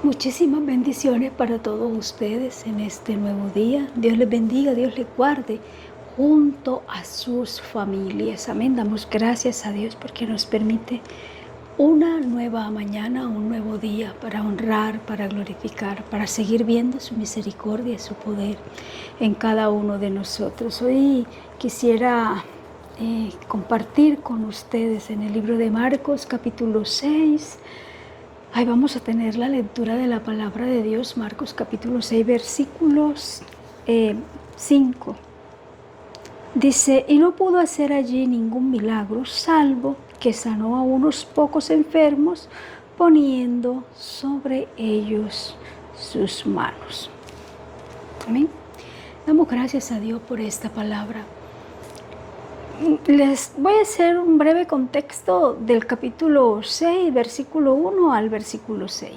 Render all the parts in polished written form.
Muchísimas bendiciones para todos ustedes en este nuevo día. Dios les bendiga, Dios les guarde junto a sus familias. Amén. Damos gracias a Dios porque nos permite una nueva mañana, un nuevo día para honrar, para glorificar, para seguir viendo su misericordia y su poder en cada uno de nosotros. Hoy quisiera compartir con ustedes en el libro de Marcos, capítulo 6. Ahí vamos a tener la lectura de la palabra de Dios, Marcos capítulo 6, versículos 5. Dice, y no pudo hacer allí ningún milagro, salvo que sanó a unos pocos enfermos, poniendo sobre ellos sus manos. Amén. Damos gracias a Dios por esta palabra. Les voy a hacer un breve contexto del capítulo 6, versículo 1 al versículo 6.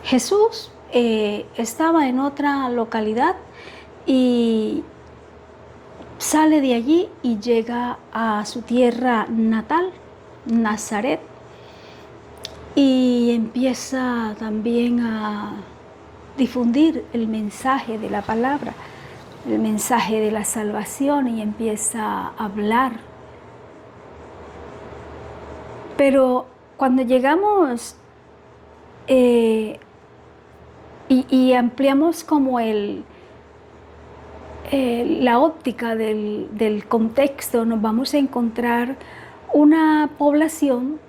Jesús estaba en otra localidad y sale de allí y llega a su tierra natal, Nazaret, y empieza también a difundir el mensaje de la palabra, el mensaje de la salvación, y empieza a hablar. Pero cuando llegamos y ampliamos como la óptica del contexto, nos vamos a encontrar una población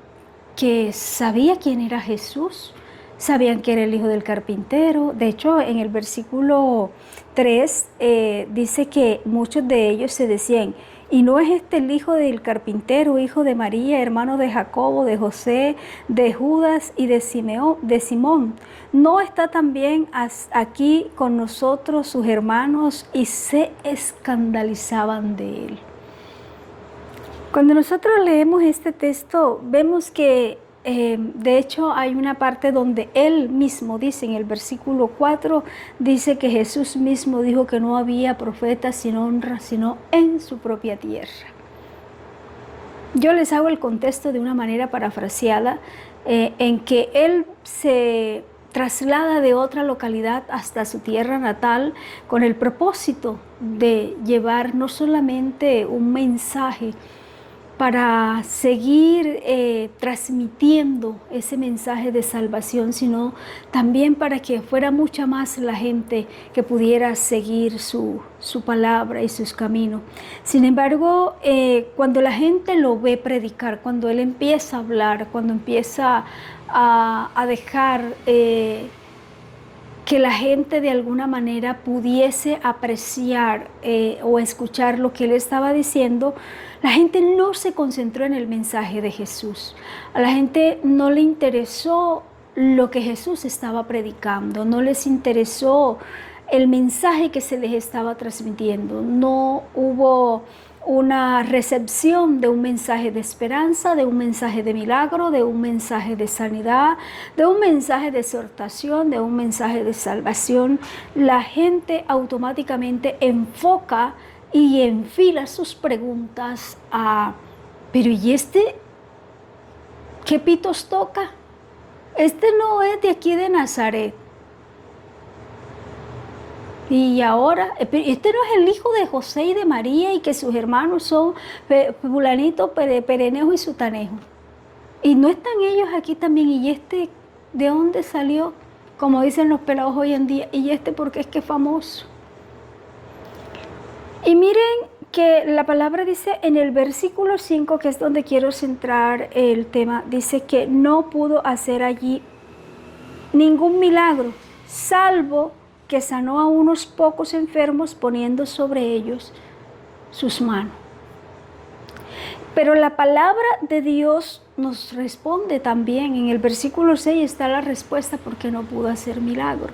que sabía quién era Jesús, sabían que era el hijo del carpintero. De hecho, en el versículo 3 dice que muchos de ellos se decían, ¿y no es este el hijo del carpintero, hijo de María, hermano de Jacobo, de José, de Judas y de Simón? ¿No está también aquí con nosotros sus hermanos? Y se escandalizaban de él. Cuando nosotros leemos este texto, vemos que de hecho hay una parte donde él mismo dice, en el versículo 4, dice que Jesús mismo dijo que no había profeta sin honra, sino en su propia tierra. Yo les hago el contexto de una manera parafraseada, en que él se traslada de otra localidad hasta su tierra natal con el propósito de llevar no solamente un mensaje para seguir transmitiendo ese mensaje de salvación, sino también para que fuera mucha más la gente que pudiera seguir su palabra y sus caminos. Sin embargo, cuando la gente lo ve predicar, cuando él empieza a hablar, cuando empieza a dejar que la gente de alguna manera pudiese apreciar o escuchar lo que él estaba diciendo, la gente no se concentró en el mensaje de Jesús. A la gente no le interesó lo que Jesús estaba predicando, no les interesó el mensaje que se les estaba transmitiendo. No hubo una recepción de un mensaje de esperanza, de un mensaje de milagro, de un mensaje de sanidad, de un mensaje de exhortación, de un mensaje de salvación. La gente automáticamente enfoca y enfila sus preguntas a, pero ¿y este qué pitos toca? Este no es de aquí de Nazaret. Y ahora, este no es el hijo de José y de María, y que sus hermanos son fulanito, perenejo y sutanejo. Y no están ellos aquí también. ¿Y este de dónde salió? Como dicen los pelados hoy en día. ¿Y este porque es que es famoso? Y miren que la palabra dice en el versículo 5, que es donde quiero centrar el tema, dice que no pudo hacer allí ningún milagro, salvo que sanó a unos pocos enfermos poniendo sobre ellos sus manos. Pero la palabra de Dios nos responde también. En el versículo 6 está la respuesta por qué no pudo hacer milagro.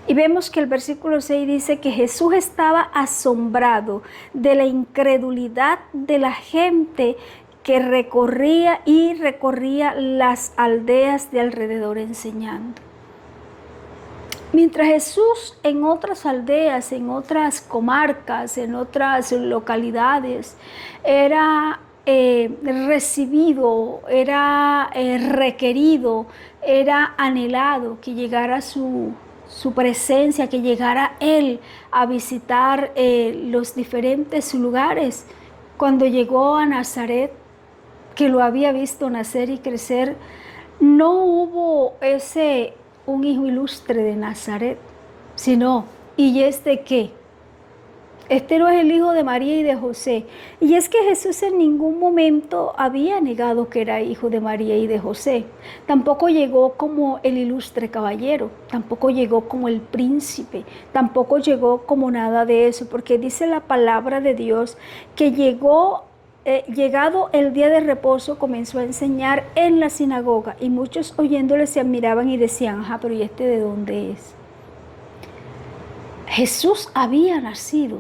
Y vemos que el versículo 6 dice que Jesús estaba asombrado de la incredulidad de la gente que recorría las aldeas de alrededor enseñando. Mientras Jesús en otras aldeas, en otras comarcas, en otras localidades, era recibido, era requerido, era anhelado que llegara su presencia, que llegara Él a visitar los diferentes lugares. Cuando llegó a Nazaret, que lo había visto nacer y crecer, no hubo un hijo ilustre de Nazaret, sino, ¿y este qué? Este no es el hijo de María y de José. Y es que Jesús en ningún momento había negado que era hijo de María y de José. Tampoco llegó como el ilustre caballero, tampoco llegó como el príncipe, tampoco llegó como nada de eso, porque dice la palabra de Dios que llegado el día de reposo, comenzó a enseñar en la sinagoga, y muchos oyéndole se admiraban y decían, ajá, pero ¿y este de dónde es? Jesús había nacido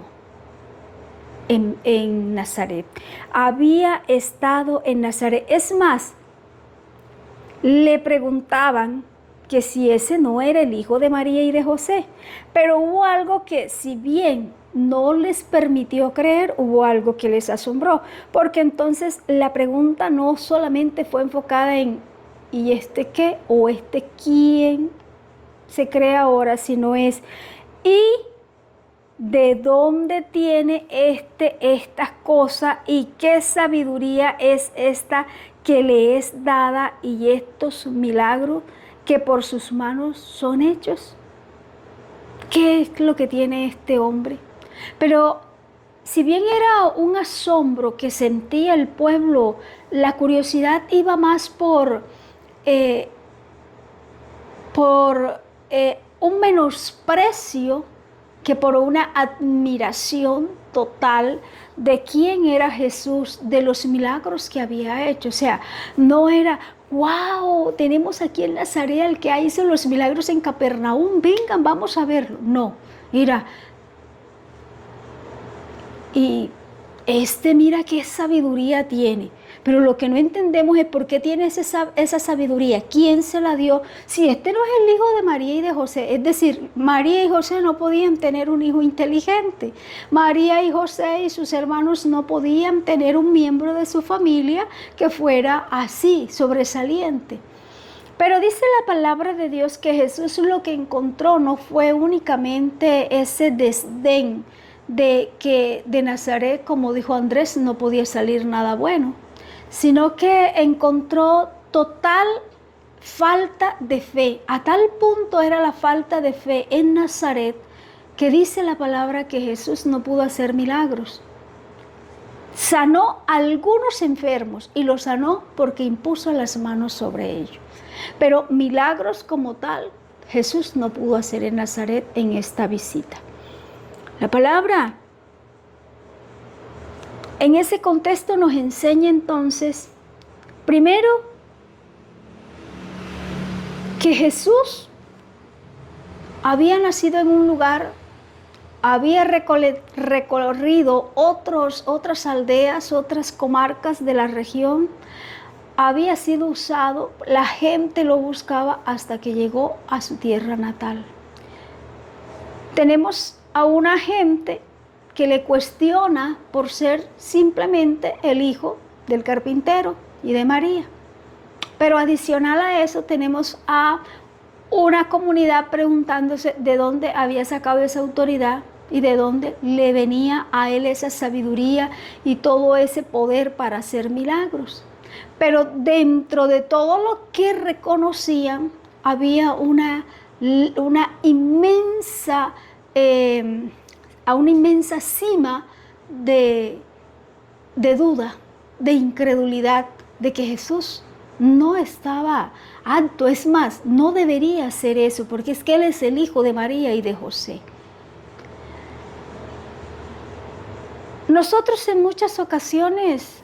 en Nazaret, había estado en Nazaret. Es más, le preguntaban que si ese no era el hijo de María y de José, pero hubo algo que, si bien no les permitió creer, hubo algo que les asombró, porque entonces la pregunta no solamente fue enfocada en ¿y este qué? O este quién se cree ahora, sino es ¿y de dónde tiene estas cosas y qué sabiduría es esta que le es dada y estos milagros que por sus manos son hechos? ¿Qué es lo que tiene este hombre? Pero si bien era un asombro que sentía el pueblo, la curiosidad iba más por un menosprecio que por una admiración total de quién era Jesús, de los milagros que había hecho. O sea, no era, wow, tenemos aquí en Nazaret el que hizo los milagros en Capernaum, vengan, vamos a verlo. No, mira, y mira qué sabiduría tiene. Pero lo que no entendemos es por qué tiene esa sabiduría. ¿Quién se la dio? Si este no es el hijo de María y de José. Es decir, María y José no podían tener un hijo inteligente. María y José y sus hermanos no podían tener un miembro de su familia que fuera así, sobresaliente. Pero dice la palabra de Dios que Jesús lo que encontró no fue únicamente ese desdén de que de Nazaret, como dijo Andrés, no podía salir nada bueno, sino que encontró total falta de fe. A tal punto era la falta de fe en Nazaret que dice la palabra que Jesús no pudo hacer milagros. Sanó a algunos enfermos y los sanó porque impuso las manos sobre ellos. Pero milagros como tal, Jesús no pudo hacer en Nazaret en esta visita. La palabra en ese contexto nos enseña entonces, primero, que Jesús había nacido en un lugar, había recorrido otras aldeas, otras comarcas de la región, había sido usado, la gente lo buscaba hasta que llegó a su tierra natal. Tenemos a una gente que le cuestiona por ser simplemente el hijo del carpintero y de María. Pero adicional a eso tenemos a una comunidad preguntándose de dónde había sacado esa autoridad y de dónde le venía a él esa sabiduría y todo ese poder para hacer milagros. Pero dentro de todo lo que reconocían había una inmensa cima de duda, de incredulidad, de que Jesús no estaba apto. Es más, no debería hacer eso, porque es que Él es el hijo de María y de José. Nosotros en muchas ocasiones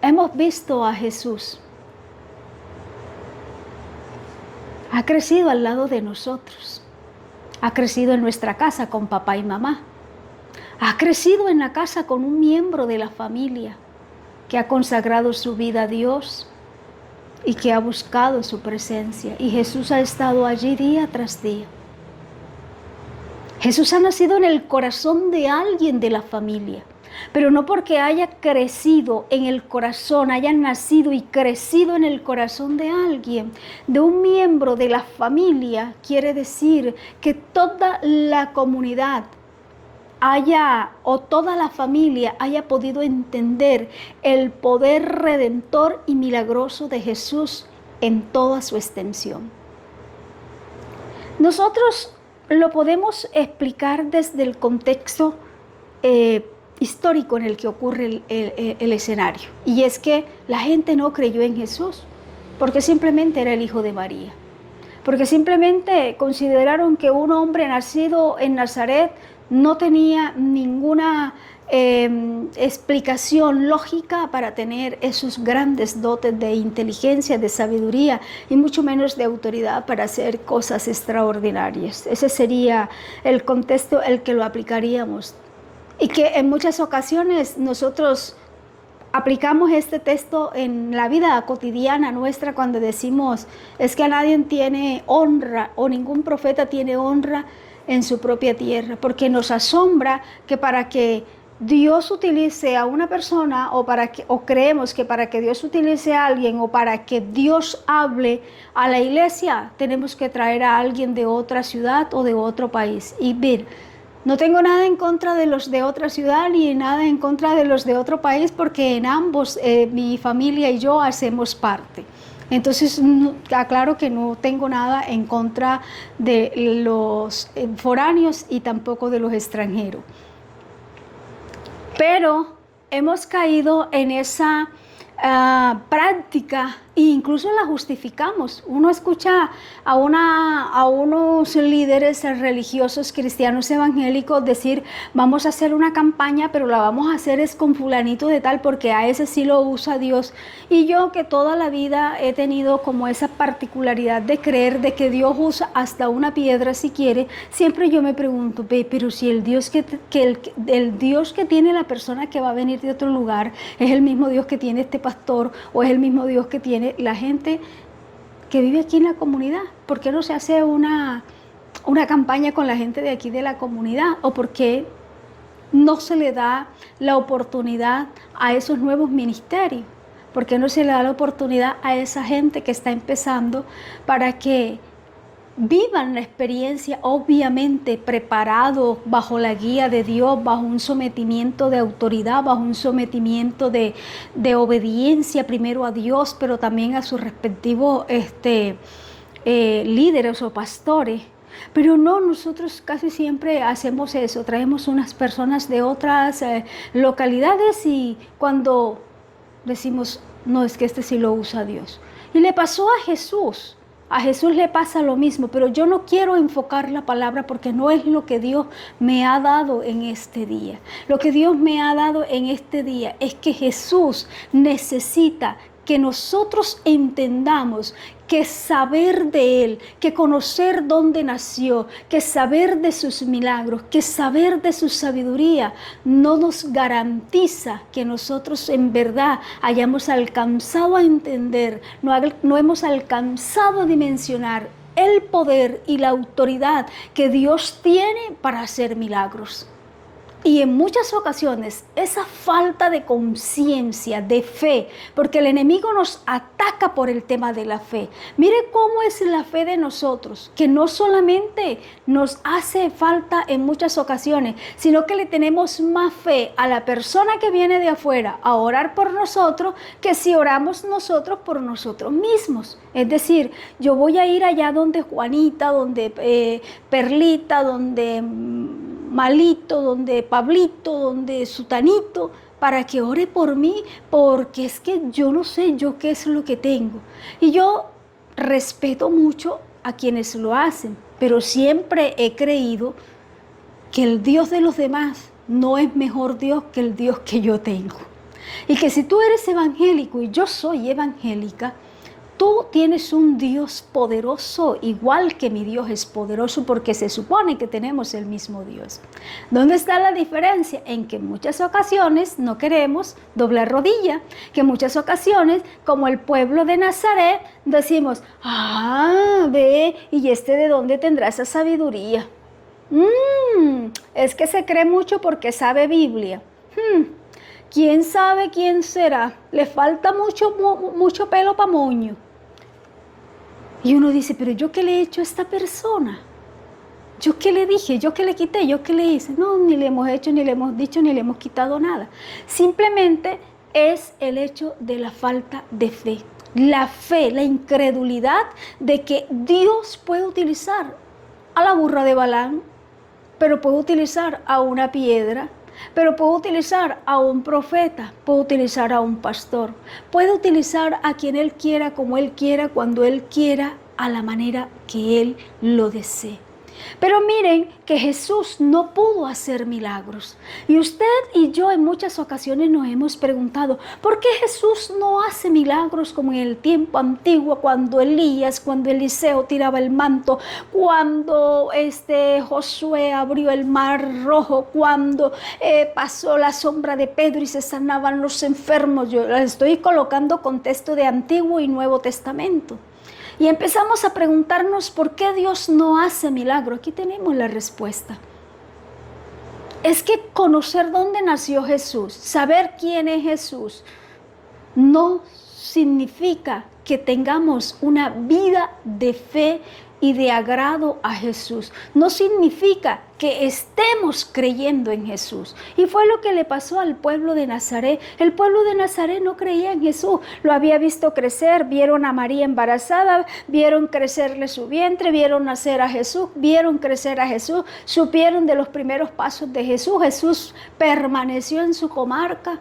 hemos visto a Jesús. Ha crecido al lado de nosotros. Ha crecido en nuestra casa con papá y mamá. Ha crecido en la casa con un miembro de la familia que ha consagrado su vida a Dios y que ha buscado su presencia. Y Jesús ha estado allí día tras día. Jesús ha nacido en el corazón de alguien de la familia. pero no porque haya crecido en el corazón, haya nacido y crecido en el corazón de alguien, de un miembro de la familia, quiere decir que toda la comunidad toda la familia haya podido entender el poder redentor y milagroso de Jesús en toda su extensión. Nosotros lo podemos explicar desde el contexto histórico en el que ocurre el escenario. Y es que la gente no creyó en Jesús porque simplemente era el hijo de María. Porque simplemente consideraron que un hombre nacido en Nazaret no tenía ninguna explicación lógica para tener esos grandes dotes de inteligencia, de sabiduría y mucho menos de autoridad para hacer cosas extraordinarias. Ese sería el contexto el que lo aplicaríamos. Y que en muchas ocasiones nosotros aplicamos este texto en la vida cotidiana nuestra cuando decimos es que a nadie tiene honra o ningún profeta tiene honra en su propia tierra, porque nos asombra que para que Dios utilice a una persona o creemos que para que Dios utilice a alguien o para que Dios hable a la iglesia tenemos que traer a alguien de otra ciudad o de otro país. Y ver, no tengo nada en contra de los de otra ciudad ni nada en contra de los de otro país porque en ambos mi familia y yo hacemos parte. Entonces, aclaro que no tengo nada en contra de los foráneos y tampoco de los extranjeros. Pero hemos caído en esa práctica e incluso la justificamos. Uno escucha a unos líderes religiosos cristianos evangélicos decir vamos a hacer una campaña pero la vamos a hacer es con fulanito de tal porque a ese sí lo usa Dios. Y yo que toda la vida he tenido como esa particularidad de creer de que Dios usa hasta una piedra si quiere, siempre yo me pregunto, pero si el Dios el Dios que tiene la persona que va a venir de otro lugar es el mismo Dios que tiene este pastor o es el mismo Dios que tiene la gente que vive aquí en la comunidad. ¿Por qué no se hace una campaña con la gente de aquí de la comunidad? ¿O por qué no se le da la oportunidad a esos nuevos ministerios? ¿Por qué no se le da la oportunidad a esa gente que está empezando para que vivan la experiencia, obviamente preparados bajo la guía de Dios, bajo un sometimiento de autoridad, bajo un sometimiento de obediencia primero a Dios, pero también a sus respectivos líderes o pastores? Pero no, nosotros casi siempre hacemos eso, traemos unas personas de otras localidades y cuando decimos, no, es que este sí lo usa Dios. Y le pasó a Jesús. A Jesús le pasa lo mismo, pero yo no quiero enfocar la palabra porque no es lo que Dios me ha dado en este día. Lo que Dios me ha dado en este día es que Jesús necesita que nosotros entendamos que saber de Él, que conocer dónde nació, que saber de sus milagros, que saber de su sabiduría, no nos garantiza que nosotros en verdad hayamos alcanzado a entender, no hemos alcanzado a dimensionar el poder y la autoridad que Dios tiene para hacer milagros. Y en muchas ocasiones esa falta de conciencia, de fe, porque el enemigo nos ataca por el tema de la fe. Mire cómo es la fe de nosotros, que no solamente nos hace falta en muchas ocasiones, sino que le tenemos más fe a la persona que viene de afuera a orar por nosotros que si oramos nosotros por nosotros mismos. Es decir, yo voy a ir allá donde Juanita, donde Perlita, donde Malito, donde Pablito, donde Sutanito, para que ore por mí, porque es que yo no sé yo qué es lo que tengo. Y yo respeto mucho a quienes lo hacen, pero siempre he creído que el Dios de los demás no es mejor Dios que el Dios que yo tengo. Y que si tú eres evangélico y yo soy evangélica, tú tienes un Dios poderoso, igual que mi Dios es poderoso, porque se supone que tenemos el mismo Dios. ¿Dónde está la diferencia? En que en muchas ocasiones no queremos doblar rodilla, que en muchas ocasiones, como el pueblo de Nazaret, decimos, ve, ¿y este de dónde tendrá esa sabiduría? Es que se cree mucho porque sabe Biblia. ¿Quién sabe quién será? Le falta mucho pelo para moño. Y uno dice, pero ¿yo qué le he hecho a esta persona? ¿Yo qué le dije? ¿Yo qué le quité? ¿Yo qué le hice? No, ni le hemos hecho, ni le hemos dicho, ni le hemos quitado nada. Simplemente es el hecho de la falta de fe. La fe, la incredulidad de que Dios puede utilizar a la burra de Balaam, pero puede utilizar a una piedra, pero puede utilizar a un profeta, puede utilizar a un pastor, puede utilizar a quien Él quiera, como Él quiera, cuando Él quiera, a la manera que Él lo desee. Pero miren que Jesús no pudo hacer milagros. Y usted y yo en muchas ocasiones nos hemos preguntado, ¿por qué Jesús no hace milagros como en el tiempo antiguo, cuando Elías, cuando Eliseo tiraba el manto, cuando Josué abrió el mar rojo, cuando pasó la sombra de Pedro y se sanaban los enfermos? Yo les estoy colocando contexto de Antiguo y Nuevo Testamento. Y empezamos a preguntarnos por qué Dios no hace milagro. Aquí tenemos la respuesta. Es que conocer dónde nació Jesús, saber quién es Jesús, no significa que tengamos una vida de fe y de agrado a Jesús. No significa que estemos creyendo en Jesús. Y fue lo que le pasó al pueblo de Nazaret. El pueblo de Nazaret no creía en Jesús. Lo había visto crecer, vieron a María embarazada, vieron crecerle su vientre, vieron nacer a Jesús, vieron crecer a Jesús, supieron de los primeros pasos de Jesús. Jesús permaneció en su comarca.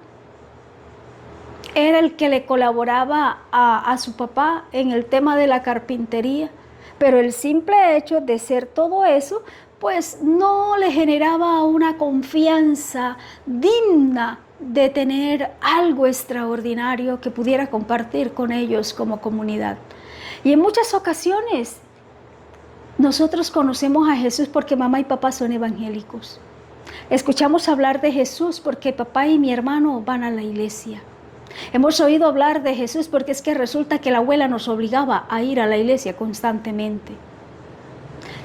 Era el que le colaboraba a su papá en el tema de la carpintería. Pero el simple hecho de ser todo eso, pues no le generaba una confianza digna de tener algo extraordinario que pudiera compartir con ellos como comunidad. Y en muchas ocasiones nosotros conocemos a Jesús porque mamá y papá son evangélicos. Escuchamos hablar de Jesús porque papá y mi hermano van a la iglesia. Hemos oído hablar de Jesús porque es que resulta que la abuela nos obligaba a ir a la iglesia constantemente.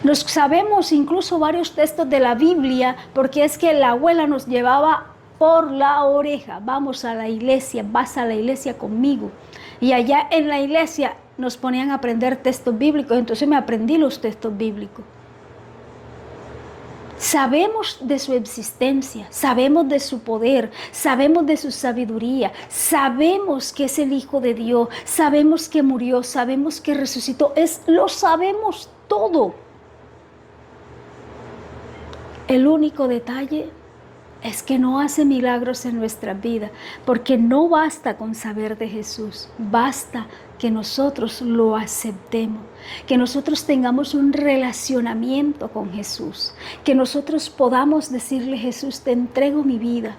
Nos sabemos incluso varios textos de la Biblia porque es que la abuela nos llevaba por la oreja. Vamos a la iglesia, vas a la iglesia conmigo. Y allá en la iglesia nos ponían a aprender textos bíblicos, entonces me aprendí los textos bíblicos. Sabemos de su existencia, sabemos de su poder, sabemos de su sabiduría, sabemos que es el Hijo de Dios, sabemos que murió, sabemos que resucitó, lo sabemos todo. El único detalle es que no hace milagros en nuestra vida, porque no basta con saber de Jesús, basta que nosotros lo aceptemos, que nosotros tengamos un relacionamiento con Jesús, que nosotros podamos decirle: Jesús, te entrego mi vida,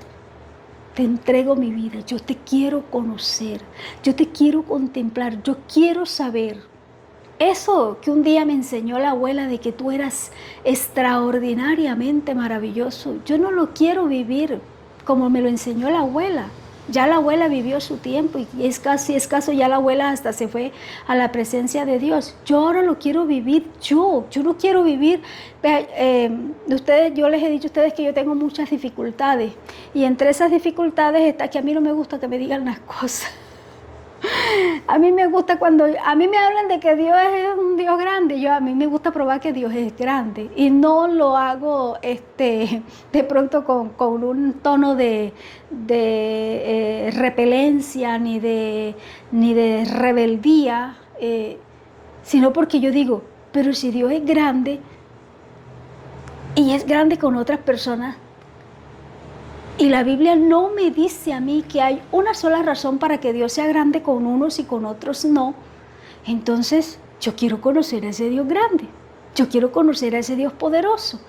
yo te quiero conocer, yo te quiero contemplar, yo quiero saber. Eso que un día me enseñó la abuela de que tú eras extraordinariamente maravilloso, yo no lo quiero vivir como me lo enseñó la abuela. Ya la abuela vivió su tiempo y es caso ya la abuela hasta se fue a la presencia de Dios. Yo ahora lo quiero vivir yo no quiero vivir. Yo les he dicho a ustedes que yo tengo muchas dificultades y entre esas dificultades está que a mí no me gusta que me digan las cosas. A mí me gusta cuando a mí me hablan de que Dios es un Dios grande, a mí me gusta probar que Dios es grande y no lo hago de pronto con un tono de repelencia ni de rebeldía, sino porque yo digo, pero si Dios es grande y es grande con otras personas, y la Biblia no me dice a mí que hay una sola razón para que Dios sea grande con unos y con otros no. Entonces, yo quiero conocer a ese Dios grande. Yo quiero conocer a ese Dios poderoso.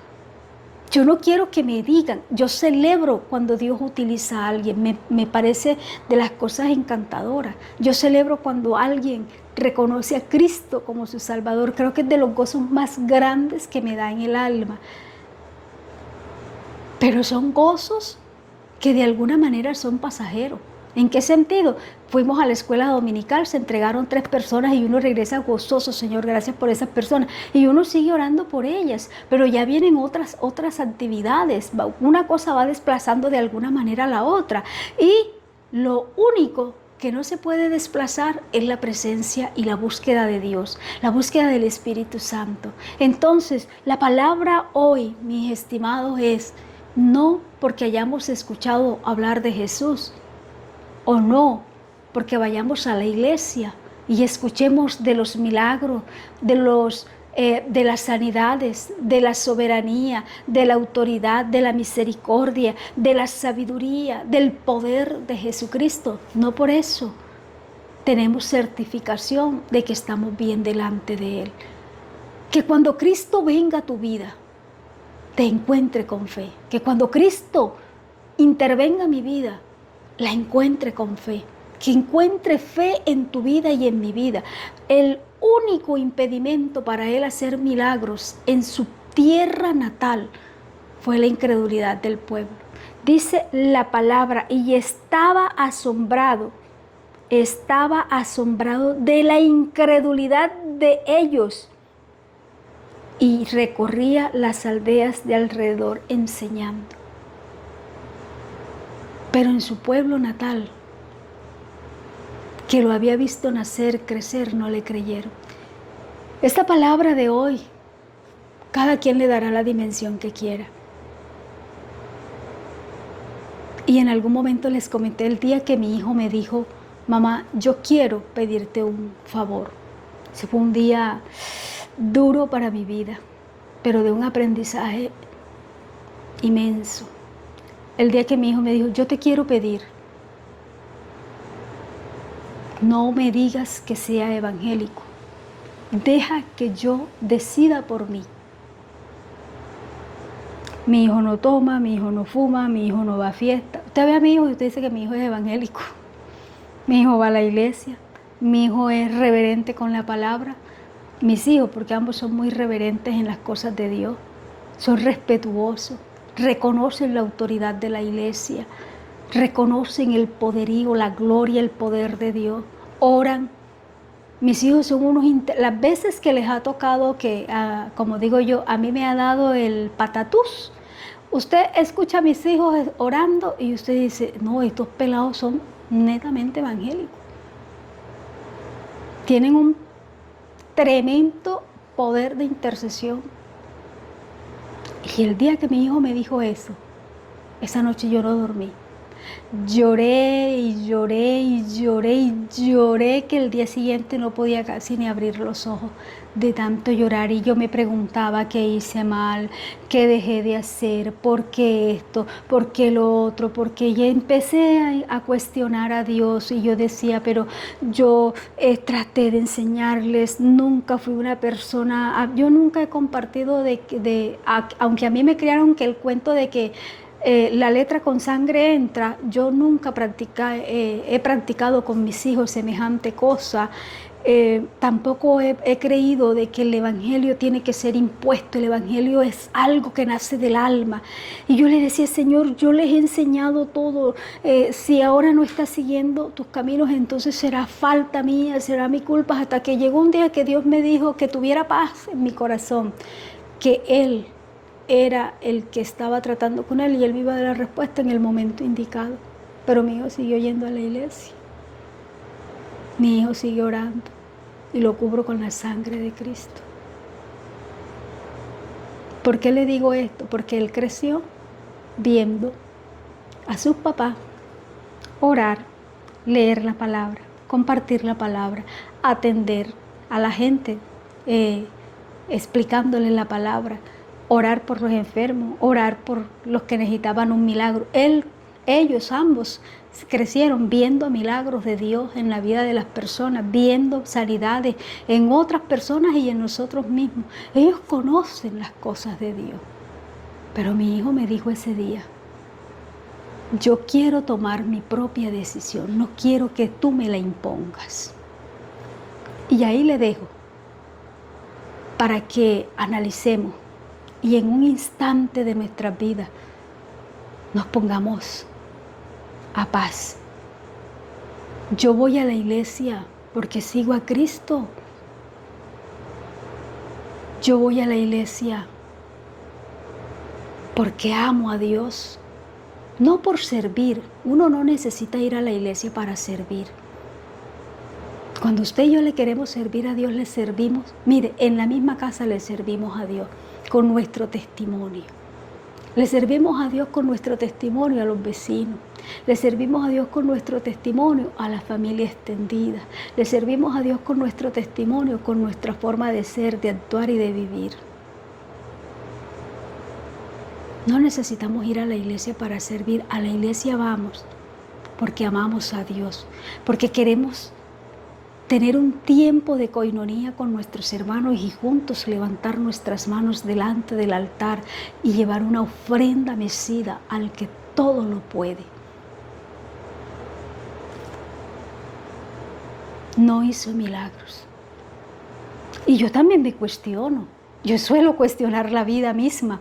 Yo no quiero que me digan. Yo celebro cuando Dios utiliza a alguien. Me parece de las cosas encantadoras. Yo celebro cuando alguien reconoce a Cristo como su Salvador. Creo que es de los gozos más grandes que me da en el alma. Pero son gozos que de alguna manera son pasajeros. ¿En qué sentido? Fuimos a la escuela dominical, se entregaron 3 personas y uno regresa gozoso, Señor, gracias por esas personas. Y uno sigue orando por ellas, pero ya vienen otras actividades. Una cosa va desplazando de alguna manera a la otra. Y lo único que no se puede desplazar es la presencia y la búsqueda de Dios, la búsqueda del Espíritu Santo. Entonces, la palabra hoy, mis estimados, es no porque hayamos escuchado hablar de Jesús, o no porque vayamos a la iglesia y escuchemos de los milagros, de las sanidades, de la soberanía, de la autoridad, de la misericordia, de la sabiduría, del poder de Jesucristo. No por eso tenemos certificación de que estamos bien delante de Él. Que cuando Cristo venga a tu vida, te encuentre con fe. Que cuando Cristo intervenga en mi vida, la encuentre con fe, que encuentre fe en tu vida y en mi vida. El único impedimento para Él hacer milagros en su tierra natal fue la incredulidad del pueblo. Dice la palabra, y estaba asombrado de la incredulidad de ellos, y recorría las aldeas de alrededor enseñando. Pero en su pueblo natal, que lo había visto nacer, crecer, no le creyeron. Esta palabra de hoy, cada quien le dará la dimensión que quiera. Y en algún momento les comenté el día que mi hijo me dijo, mamá, yo quiero pedirte un favor. Ese fue un día duro para mi vida, pero de un aprendizaje inmenso. El día que mi hijo me dijo, yo te quiero pedir, no me digas que sea evangélico, deja que yo decida por mí. Mi hijo no toma, mi hijo no fuma, mi hijo no va a fiesta. Usted ve a mi hijo y usted dice que mi hijo es evangélico. Mi hijo va a la iglesia, mi hijo es reverente con la palabra. Mis hijos, porque ambos son muy reverentes en las cosas de Dios, son respetuosos, reconocen la autoridad de la iglesia, reconocen el poderío, la gloria, el poder de Dios, oran. Mis hijos son las veces que les ha tocado que, como digo yo, a mí me ha dado el patatús. Usted escucha a mis hijos orando y usted dice, no, estos pelados son netamente evangélicos. Tienen un tremendo poder de intercesión. Y el día que mi hijo me dijo eso, esa noche yo no dormí. Lloré y lloré y lloré y lloré que el día siguiente no podía casi ni abrir los ojos de tanto llorar. Y yo me preguntaba qué hice mal, qué dejé de hacer, por qué esto, por qué lo otro, porque ya empecé a cuestionar a Dios. Y yo decía, pero yo traté de enseñarles, nunca fui una persona, yo nunca he compartido aunque a mí me criaron que el cuento de que la letra con sangre entra, yo nunca he practicado con mis hijos semejante cosa. Tampoco he creído de que el evangelio tiene que ser impuesto. El evangelio es algo que nace del alma. Y yo le decía, Señor, yo les he enseñado todo. Si ahora no estás siguiendo tus caminos, entonces será falta mía, será mi culpa. Hasta que llegó un día que Dios me dijo que tuviera paz en mi corazón, que Él era el que estaba tratando con él y él me iba a dar la respuesta en el momento indicado. Pero mi hijo siguió yendo a la iglesia. Mi hijo sigue orando y lo cubro con la sangre de Cristo. ¿Por qué le digo esto? Porque él creció viendo a sus papás orar, leer la palabra, compartir la palabra, atender a la gente, explicándole la palabra, orar por los enfermos, orar por los que necesitaban un milagro. Ellos ambos crecieron viendo milagros de Dios en la vida de las personas, viendo sanidades en otras personas y en nosotros mismos. Ellos conocen las cosas de Dios. Pero mi hijo me dijo ese día, yo quiero tomar mi propia decisión, no quiero que tú me la impongas. Y ahí le dejo para que analicemos y en un instante de nuestras vidas nos pongamos a paz Yo voy a la iglesia porque sigo a Cristo. Yo voy a la iglesia porque amo a Dios, no por servir. Uno no necesita ir a la iglesia para servir. Cuando usted y yo le queremos servir a Dios, le servimos. Mire, en la misma casa le servimos a Dios con nuestro testimonio. Le servimos a Dios con nuestro testimonio a los vecinos. Le servimos a Dios con nuestro testimonio a la familia extendida. Le servimos a Dios con nuestro testimonio, con nuestra forma de ser, de actuar y de vivir. No necesitamos ir a la iglesia para servir. A la iglesia vamos porque amamos a Dios, porque queremos tener un tiempo de coinonía con nuestros hermanos y juntos levantar nuestras manos delante del altar y llevar una ofrenda mecida al que todo lo puede. No hizo milagros. Y yo también me cuestiono. Yo suelo cuestionar la vida misma.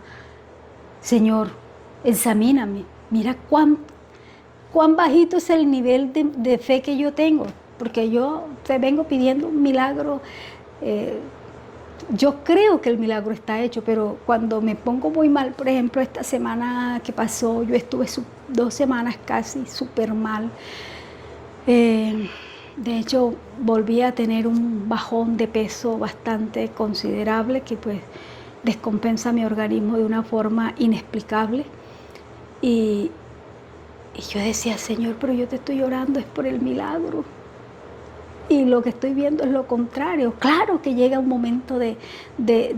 Señor, examíname. Mira cuán bajito es el nivel de fe que yo tengo. Porque yo te vengo pidiendo un milagro. Yo creo que el milagro está hecho, pero cuando me pongo muy mal, por ejemplo, esta semana que pasó, yo estuve 2 semanas casi súper mal. De hecho, volví a tener un bajón de peso bastante considerable que pues descompensa mi organismo de una forma inexplicable. Y yo decía, Señor, pero yo te estoy orando, es por el milagro. Y lo que estoy viendo es lo contrario. Claro que llega un momento de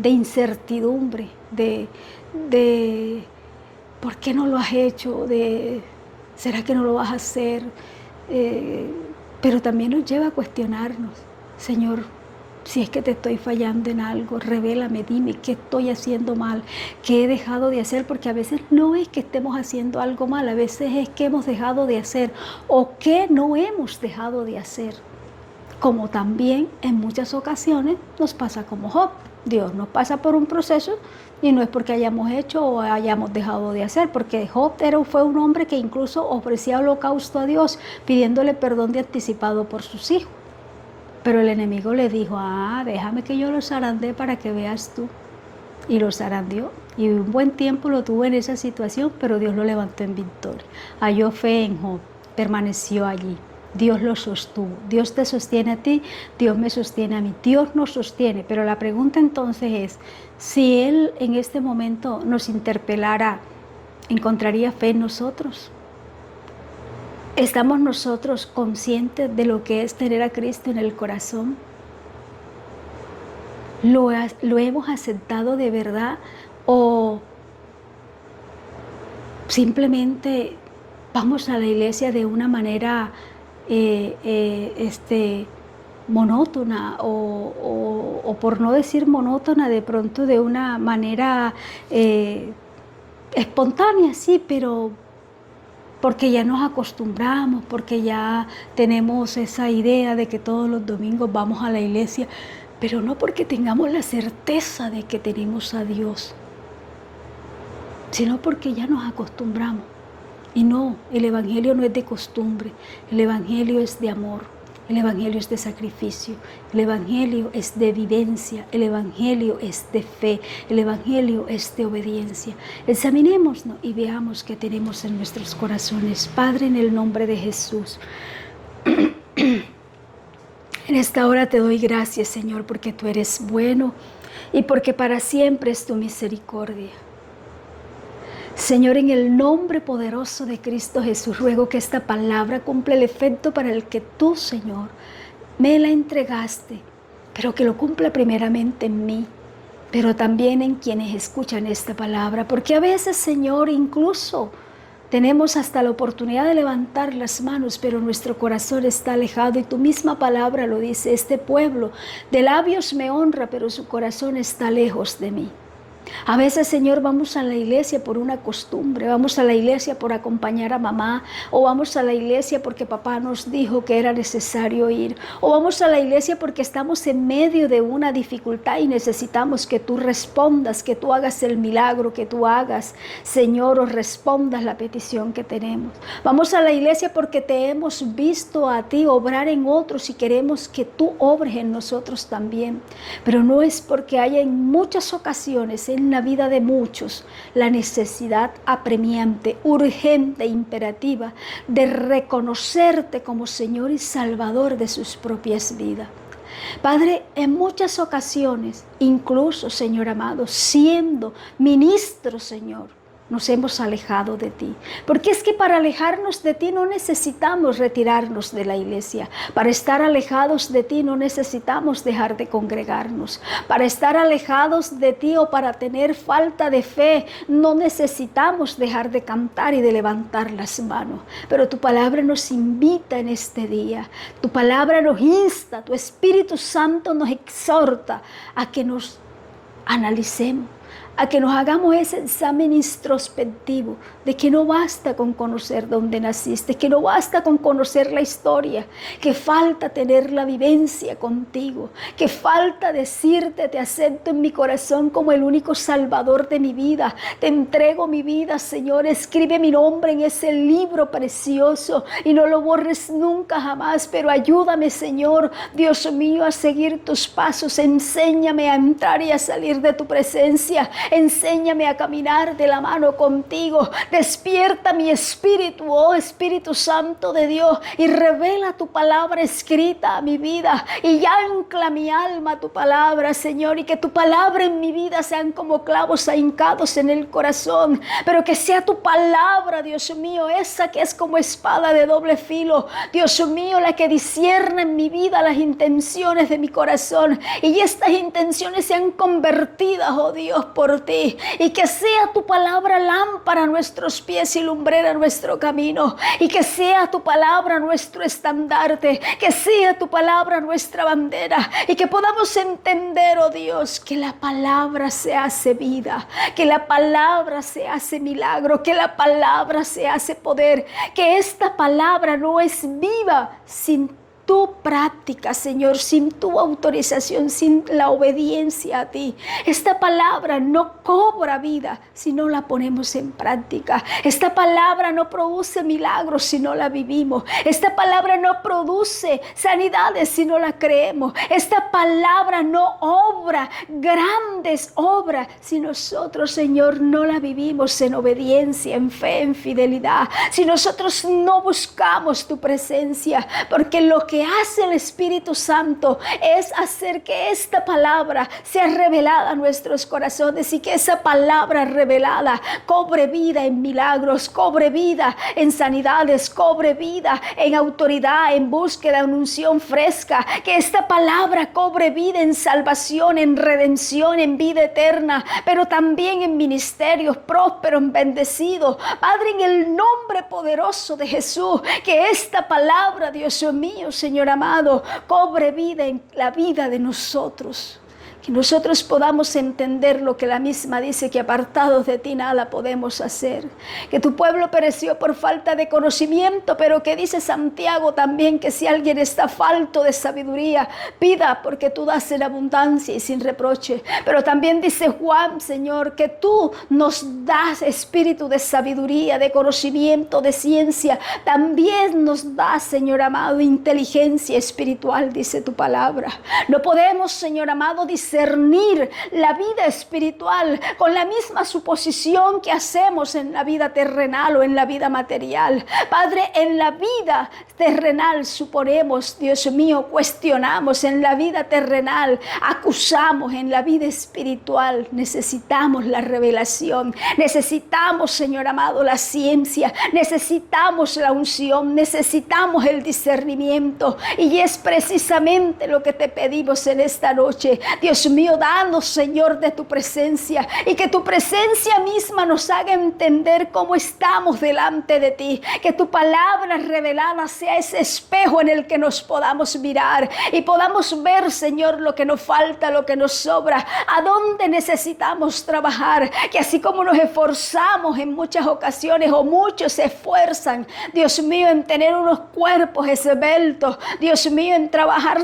incertidumbre, de ¿por qué no lo has hecho? ¿Será que no lo vas a hacer? Pero también nos lleva a cuestionarnos. Señor, si es que te estoy fallando en algo, revélame, dime qué estoy haciendo mal, qué he dejado de hacer, porque a veces no es que estemos haciendo algo mal, a veces es que hemos dejado de hacer o que no hemos dejado de hacer. Como también en muchas ocasiones nos pasa como Job. Dios nos pasa por un proceso y no es porque hayamos hecho o hayamos dejado de hacer, porque Job fue un hombre que incluso ofrecía holocausto a Dios pidiéndole perdón de anticipado por sus hijos. Pero el enemigo le dijo, déjame que yo los zarandee para que veas tú. Y los zarandeó. Y un buen tiempo lo tuvo en esa situación, pero Dios lo levantó en victoria. Halló fe en Job, permaneció allí. Dios lo sostuvo. Dios te sostiene a ti, Dios me sostiene a mí. Dios nos sostiene. Pero la pregunta entonces es, si Él en este momento nos interpelara, ¿encontraría fe en nosotros? ¿Estamos nosotros conscientes de lo que es tener a Cristo en el corazón? ¿Lo hemos aceptado de verdad o simplemente vamos a la iglesia de una manera monótona o por no decir monótona, de pronto de una manera espontánea, sí, pero porque ya nos acostumbramos, porque ya tenemos esa idea de que todos los domingos vamos a la iglesia, pero no porque tengamos la certeza de que tenemos a Dios, sino porque ya nos acostumbramos. Y no, el Evangelio no es de costumbre, el Evangelio es de amor, el Evangelio es de sacrificio, el Evangelio es de vivencia, el Evangelio es de fe, el Evangelio es de obediencia. Examinémonos y veamos qué tenemos en nuestros corazones. Padre, en el nombre de Jesús, en esta hora te doy gracias, Señor, porque tú eres bueno y porque para siempre es tu misericordia. Señor, en el nombre poderoso de Cristo Jesús, ruego que esta palabra cumpla el efecto para el que tú, Señor, me la entregaste, pero que lo cumpla primeramente en mí, pero también en quienes escuchan esta palabra, porque a veces, Señor, incluso tenemos hasta la oportunidad de levantar las manos, pero nuestro corazón está alejado y tu misma palabra lo dice, este pueblo de labios me honra, pero su corazón está lejos de mí. A veces, Señor, vamos a la iglesia por una costumbre, vamos a la iglesia por acompañar a mamá, o vamos a la iglesia porque papá nos dijo que era necesario ir, o vamos a la iglesia porque estamos en medio de una dificultad y necesitamos que tú respondas, que tú hagas el milagro, que tú hagas, Señor, o respondas la petición que tenemos. Vamos a la iglesia porque te hemos visto a ti obrar en otros y queremos que tú obres en nosotros también, pero no es porque haya en muchas ocasiones en la vida de muchos la necesidad apremiante, urgente, imperativa de reconocerte como Señor y Salvador de sus propias vidas. Padre, en muchas ocasiones, incluso, Señor amado, siendo ministro, Señor, nos hemos alejado de ti. Porque es que para alejarnos de ti no necesitamos retirarnos de la iglesia. Para estar alejados de ti no necesitamos dejar de congregarnos. Para estar alejados de ti o para tener falta de fe no necesitamos dejar de cantar y de levantar las manos. Pero tu palabra nos invita en este día. Tu palabra nos insta, tu Espíritu Santo nos exhorta a que nos analicemos, a que nos hagamos ese examen introspectivo de que no basta con conocer dónde naciste, que no basta con conocer la historia, que falta tener la vivencia contigo, que falta decirte: te acepto en mi corazón como el único salvador de mi vida, te entrego mi vida, Señor, escribe mi nombre en ese libro precioso y no lo borres nunca jamás, pero ayúdame, Señor, Dios mío, a seguir tus pasos, enséñame a entrar y a salir de tu presencia. Enséñame a caminar de la mano contigo. Despierta mi espíritu, oh Espíritu Santo de Dios, y revela tu palabra escrita a mi vida. Y ancla mi alma a tu palabra, Señor, y que tu palabra en mi vida sean como clavos ahincados en el corazón. Pero que sea tu palabra, Dios mío, esa que es como espada de doble filo. Dios mío, la que discierne en mi vida las intenciones de mi corazón. Y estas intenciones sean convertidas, oh Dios, por ti, y que sea tu palabra lámpara a nuestros pies y lumbrera a nuestro camino, y que sea tu palabra nuestro estandarte, que sea tu palabra nuestra bandera, y que podamos entender, oh Dios, que la palabra se hace vida, que la palabra se hace milagro, que la palabra se hace poder, que esta palabra no es viva sin tu práctica, Señor, sin tu autorización, sin la obediencia a ti. Esta palabra no cobra vida si no la ponemos en práctica. Esta palabra no produce milagros si no la vivimos. Esta palabra no produce sanidades si no la creemos. Esta palabra no obra grandes obras si nosotros, Señor, no la vivimos en obediencia, en fe, en fidelidad. Si nosotros no buscamos tu presencia, porque lo que hace el Espíritu Santo es hacer que esta palabra sea revelada a nuestros corazones y que esa palabra revelada cobre vida en milagros, cobre vida en sanidades, cobre vida en autoridad, en búsqueda, en unción fresca, que esta palabra cobre vida en salvación, en redención, en vida eterna, pero también en ministerios prósperos, bendecidos. Padre, en el nombre poderoso de Jesús, que esta palabra, Dios mío, Señor amado, cobre vida en la vida de nosotros. Que nosotros podamos entender lo que la misma dice, que apartados de ti nada podemos hacer. Que tu pueblo pereció por falta de conocimiento, pero que dice Santiago también que si alguien está falto de sabiduría, pida, porque tú das en abundancia y sin reproche. Pero también dice Juan, Señor, que tú nos das espíritu de sabiduría, de conocimiento, de ciencia. También nos das, Señor amado, inteligencia espiritual, dice tu palabra. No podemos, Señor amado, discernir la vida espiritual con la misma suposición que hacemos en la vida terrenal o en la vida material. Padre, en la vida terrenal suponemos, Dios mío, cuestionamos, en la vida terrenal acusamos, en la vida espiritual necesitamos la revelación, necesitamos, Señor amado, la ciencia, necesitamos la unción, necesitamos el discernimiento, y es precisamente lo que te pedimos en esta noche. Dios Dios mío, danos, Señor, de tu presencia, y que tu presencia misma nos haga entender cómo estamos delante de ti. Que tu palabra revelada sea ese espejo en el que nos podamos mirar y podamos ver, Señor, lo que nos falta, lo que nos sobra, a dónde necesitamos trabajar. Que así como nos esforzamos en muchas ocasiones, o muchos se esfuerzan, Dios mío, en tener unos cuerpos esbeltos, Dios mío, en trabajar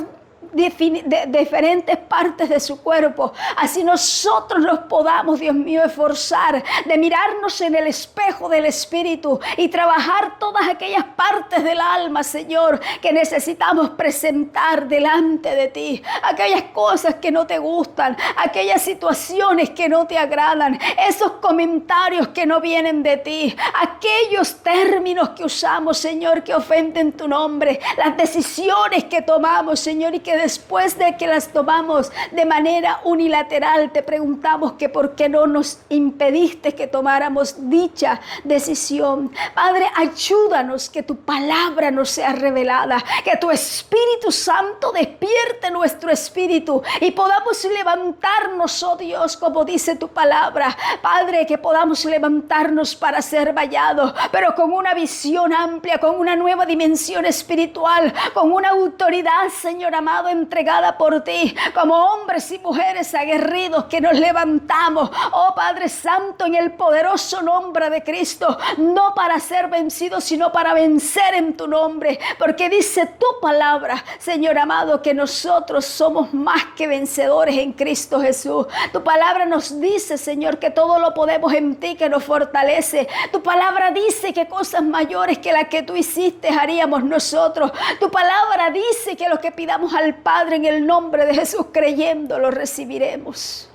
de diferentes partes de su cuerpo, así nosotros nos podamos, Dios mío, esforzar de mirarnos en el espejo del Espíritu y trabajar todas aquellas partes del alma, Señor, que necesitamos presentar delante de ti. Aquellas cosas que no te gustan, aquellas situaciones que no te agradan, esos comentarios que no vienen de ti, aquellos términos que usamos, Señor, que ofenden tu nombre, las decisiones que tomamos, Señor, y que después de que las tomamos de manera unilateral, te preguntamos que por qué no nos impediste que tomáramos dicha decisión. Padre, ayúdanos que tu palabra nos sea revelada, que tu Espíritu Santo despierte nuestro espíritu y podamos levantarnos, oh Dios, como dice tu palabra. Padre, que podamos levantarnos para ser vallados, pero con una visión amplia, con una nueva dimensión espiritual, con una autoridad, Señor amado, entregada por ti, como hombres y mujeres aguerridos que nos levantamos, oh Padre Santo, en el poderoso nombre de Cristo, no para ser vencidos, sino para vencer en tu nombre, porque dice tu palabra, Señor amado, que nosotros somos más que vencedores en Cristo Jesús. Tu palabra nos dice, Señor, que todo lo podemos en ti que nos fortalece. Tu palabra dice que cosas mayores que las que tú hiciste haríamos nosotros. Tu palabra dice que lo que pidamos al Padre en el nombre de Jesús, creyendo, lo recibiremos.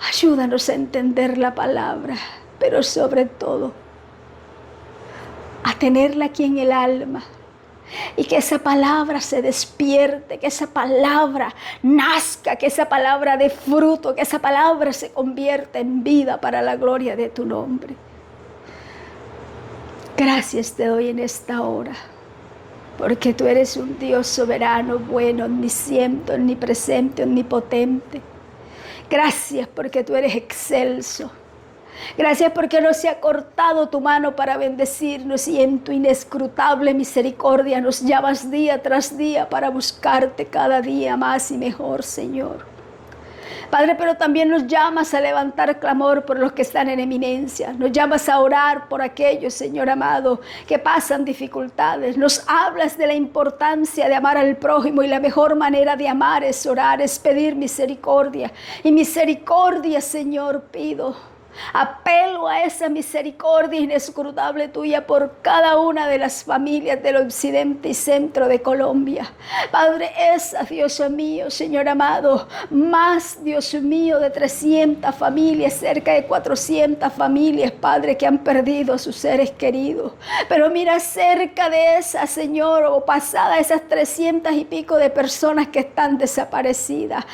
Ayúdanos a entender la palabra, pero sobre todo a tenerla aquí en el alma, y que esa palabra se despierte, que esa palabra nazca, que esa palabra dé fruto, que esa palabra se convierta en vida para la gloria de tu nombre. Gracias te doy en esta hora, porque tú eres un Dios soberano, bueno, omnisciente, omnipresente, omnipotente. Gracias porque tú eres excelso. Gracias porque no se ha cortado tu mano para bendecirnos, y en tu inescrutable misericordia nos llamas día tras día para buscarte cada día más y mejor, Señor. Padre, pero también nos llamas a levantar clamor por los que están en eminencia. Nos llamas a orar por aquellos, Señor amado, que pasan dificultades. Nos hablas de la importancia de amar al prójimo, y la mejor manera de amar es orar, es pedir misericordia. Y misericordia, Señor, pido. Apelo a esa misericordia inescrutable tuya por cada una de las familias del occidente y centro de Colombia. Padre, esa, Dios mío, Señor amado, más, Dios mío, de 300 familias, cerca de 400 familias, Padre, que han perdido a sus seres queridos. Pero mira, cerca de esas, Señor, o pasada esas 300 y pico de personas que están desaparecidas,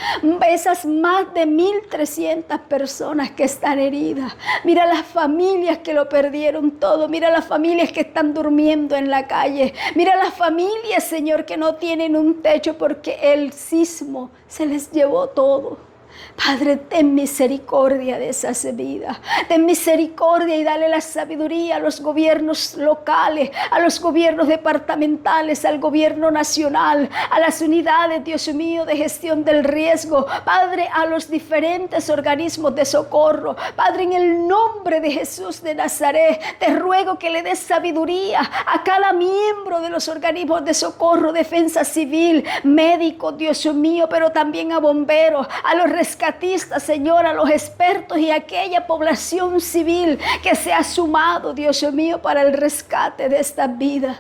esas más de 1.300 personas que están heridas. Mira las familias que lo perdieron todo. Mira las familias que están durmiendo en la calle. Mira las familias, Señor, que no tienen un techo porque el sismo se les llevó todo. Padre, ten misericordia de esas vidas. Ten misericordia y dale la sabiduría a los gobiernos locales, a los gobiernos departamentales, al gobierno nacional, a las unidades, Dios mío, de gestión del riesgo. Padre, a los diferentes organismos de socorro. Padre, en el nombre de Jesús de Nazaret, te ruego que le des sabiduría a cada miembro de los organismos de socorro, defensa civil, médicos, Dios mío, pero también a bomberos, a los rescatistas, Señor, a los expertos y a aquella población civil que se ha sumado, Dios mío, para el rescate de esta vida.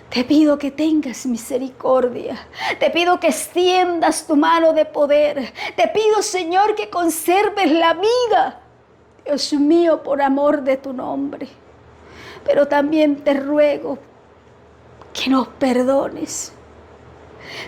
Te pido que tengas misericordia. Te pido que extiendas tu mano de poder. Te pido, Señor, que conserves la vida, Dios mío, por amor de tu nombre. Pero también te ruego que nos perdones.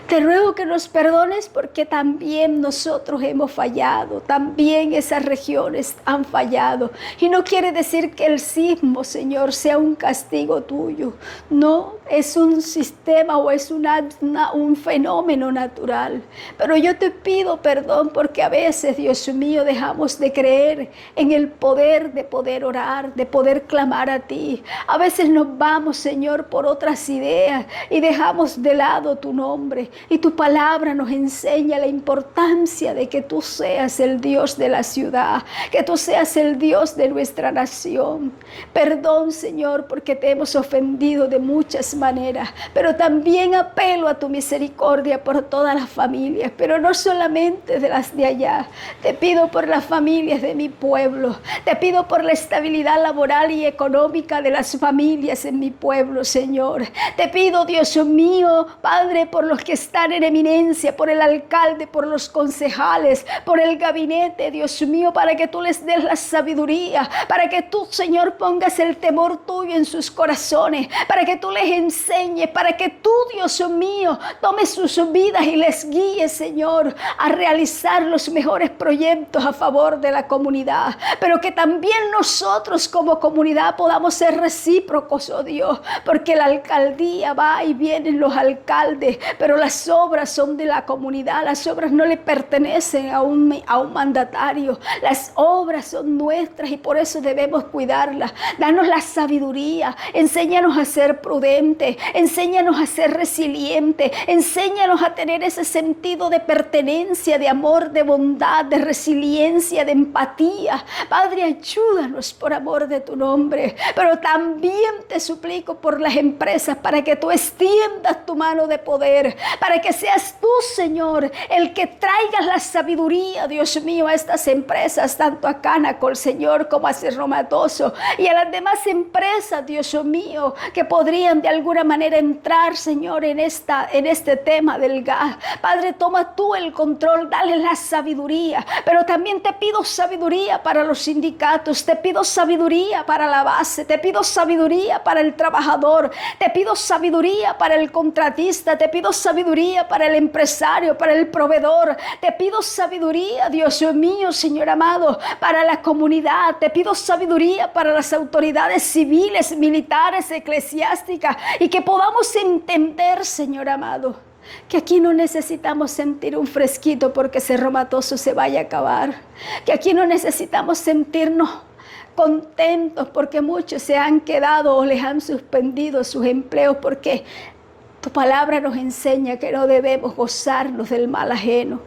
Te ruego que nos perdones porque también nosotros hemos fallado, también esas regiones han fallado. Y no quiere decir que el sismo, Señor, sea un castigo tuyo. No, es un sistema o es un fenómeno natural. Pero yo te pido perdón porque a veces, Dios mío, dejamos de creer en el poder de poder orar, de poder clamar a ti. A veces nos vamos, Señor, por otras ideas y dejamos de lado tu nombre. Y tu palabra nos enseña la importancia de que tú seas el Dios de la ciudad, que tú seas el Dios de nuestra nación. Perdón, Señor, porque te hemos ofendido de muchas maneras, pero también apelo a tu misericordia por todas las familias, pero no solamente de las de allá. Te pido por las familias de mi pueblo, te pido por la estabilidad laboral y económica de las familias en mi pueblo, Señor. Te pido, Dios mío, Padre, por los que están en eminencia, por el alcalde, por los concejales, por el gabinete, Dios mío, para que tú les des la sabiduría, para que tú, Señor, pongas el temor tuyo en sus corazones, para que tú les enseñes, para que tú, Dios mío, tomes sus vidas y les guíes, Señor, a realizar los mejores proyectos a favor de la comunidad, pero que también nosotros como comunidad podamos ser recíprocos, oh Dios, porque la alcaldía va y vienen los alcaldes, pero las obras son de la comunidad, las obras no le pertenecen a un mandatario, las obras son nuestras y por eso debemos cuidarlas. Danos la sabiduría, enséñanos a ser prudentes, enséñanos a ser resilientes, enséñanos a tener ese sentido de pertenencia, de amor, de bondad, de resiliencia, de empatía. Padre, ayúdanos por amor de tu nombre, pero también te suplico por las empresas para que tú extiendas tu mano de poder, para que seas tú, Señor, el que traigas la sabiduría, Dios mío, a estas empresas, tanto a Canacol, Señor, como a Cerro Matoso y a las demás empresas, Dios mío, que podrían de alguna manera entrar, Señor, en este tema del gas. Padre, toma tú el control, dale la sabiduría, pero también te pido sabiduría para los sindicatos, te pido sabiduría para la base, te pido sabiduría para el trabajador, te pido sabiduría para el contratista, te pido sabiduría para el empresario, para el proveedor, te pido sabiduría, Dios mío, Señor amado, para la comunidad, te pido sabiduría para las autoridades civiles, militares, eclesiásticas, y que podamos entender, Señor amado, que aquí no necesitamos sentir un fresquito porque Cerro Matoso se vaya a acabar, que aquí no necesitamos sentirnos contentos porque muchos se han quedado o les han suspendido sus empleos, porque tu palabra nos enseña que no debemos gozarnos del mal ajeno,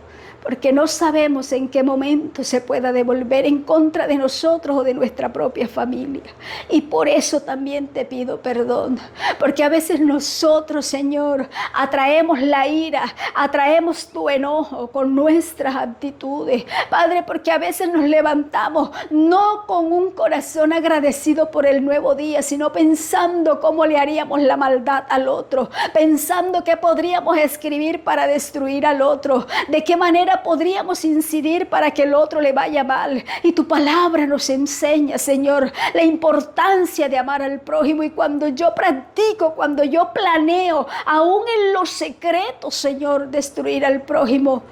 porque no sabemos en qué momento se pueda devolver en contra de nosotros o de nuestra propia familia. Y por eso también te pido perdón, porque a veces nosotros, Señor, atraemos la ira, atraemos tu enojo con nuestras actitudes, Padre, porque a veces nos levantamos no con un corazón agradecido por el nuevo día, sino pensando cómo le haríamos la maldad al otro, pensando qué podríamos escribir para destruir al otro, de qué manera podríamos incidir para que el otro le vaya mal. Y tu palabra nos enseña, Señor, la importancia de amar al prójimo. Y cuando yo practico, cuando yo planeo, aún en los secretos, Señor, destruir al prójimo,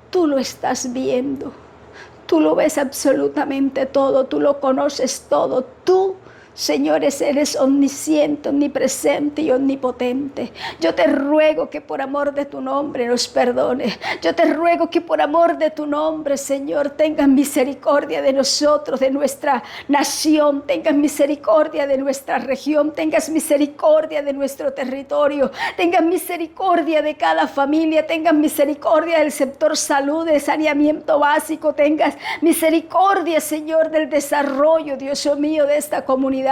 tú lo estás viendo. Tú lo ves absolutamente todo, tú lo conoces todo. Tú, Señores, eres omnisciente, omnipresente y omnipotente. Yo te ruego que por amor de tu nombre nos perdones. Yo te ruego que por amor de tu nombre, Señor, tengas misericordia de nosotros, de nuestra nación, tengas misericordia de nuestra región, tengas misericordia de nuestro territorio, tengas misericordia de cada familia, tengas misericordia del sector salud, de saneamiento básico, tengas misericordia, Señor, del desarrollo, Dios mío, de esta comunidad.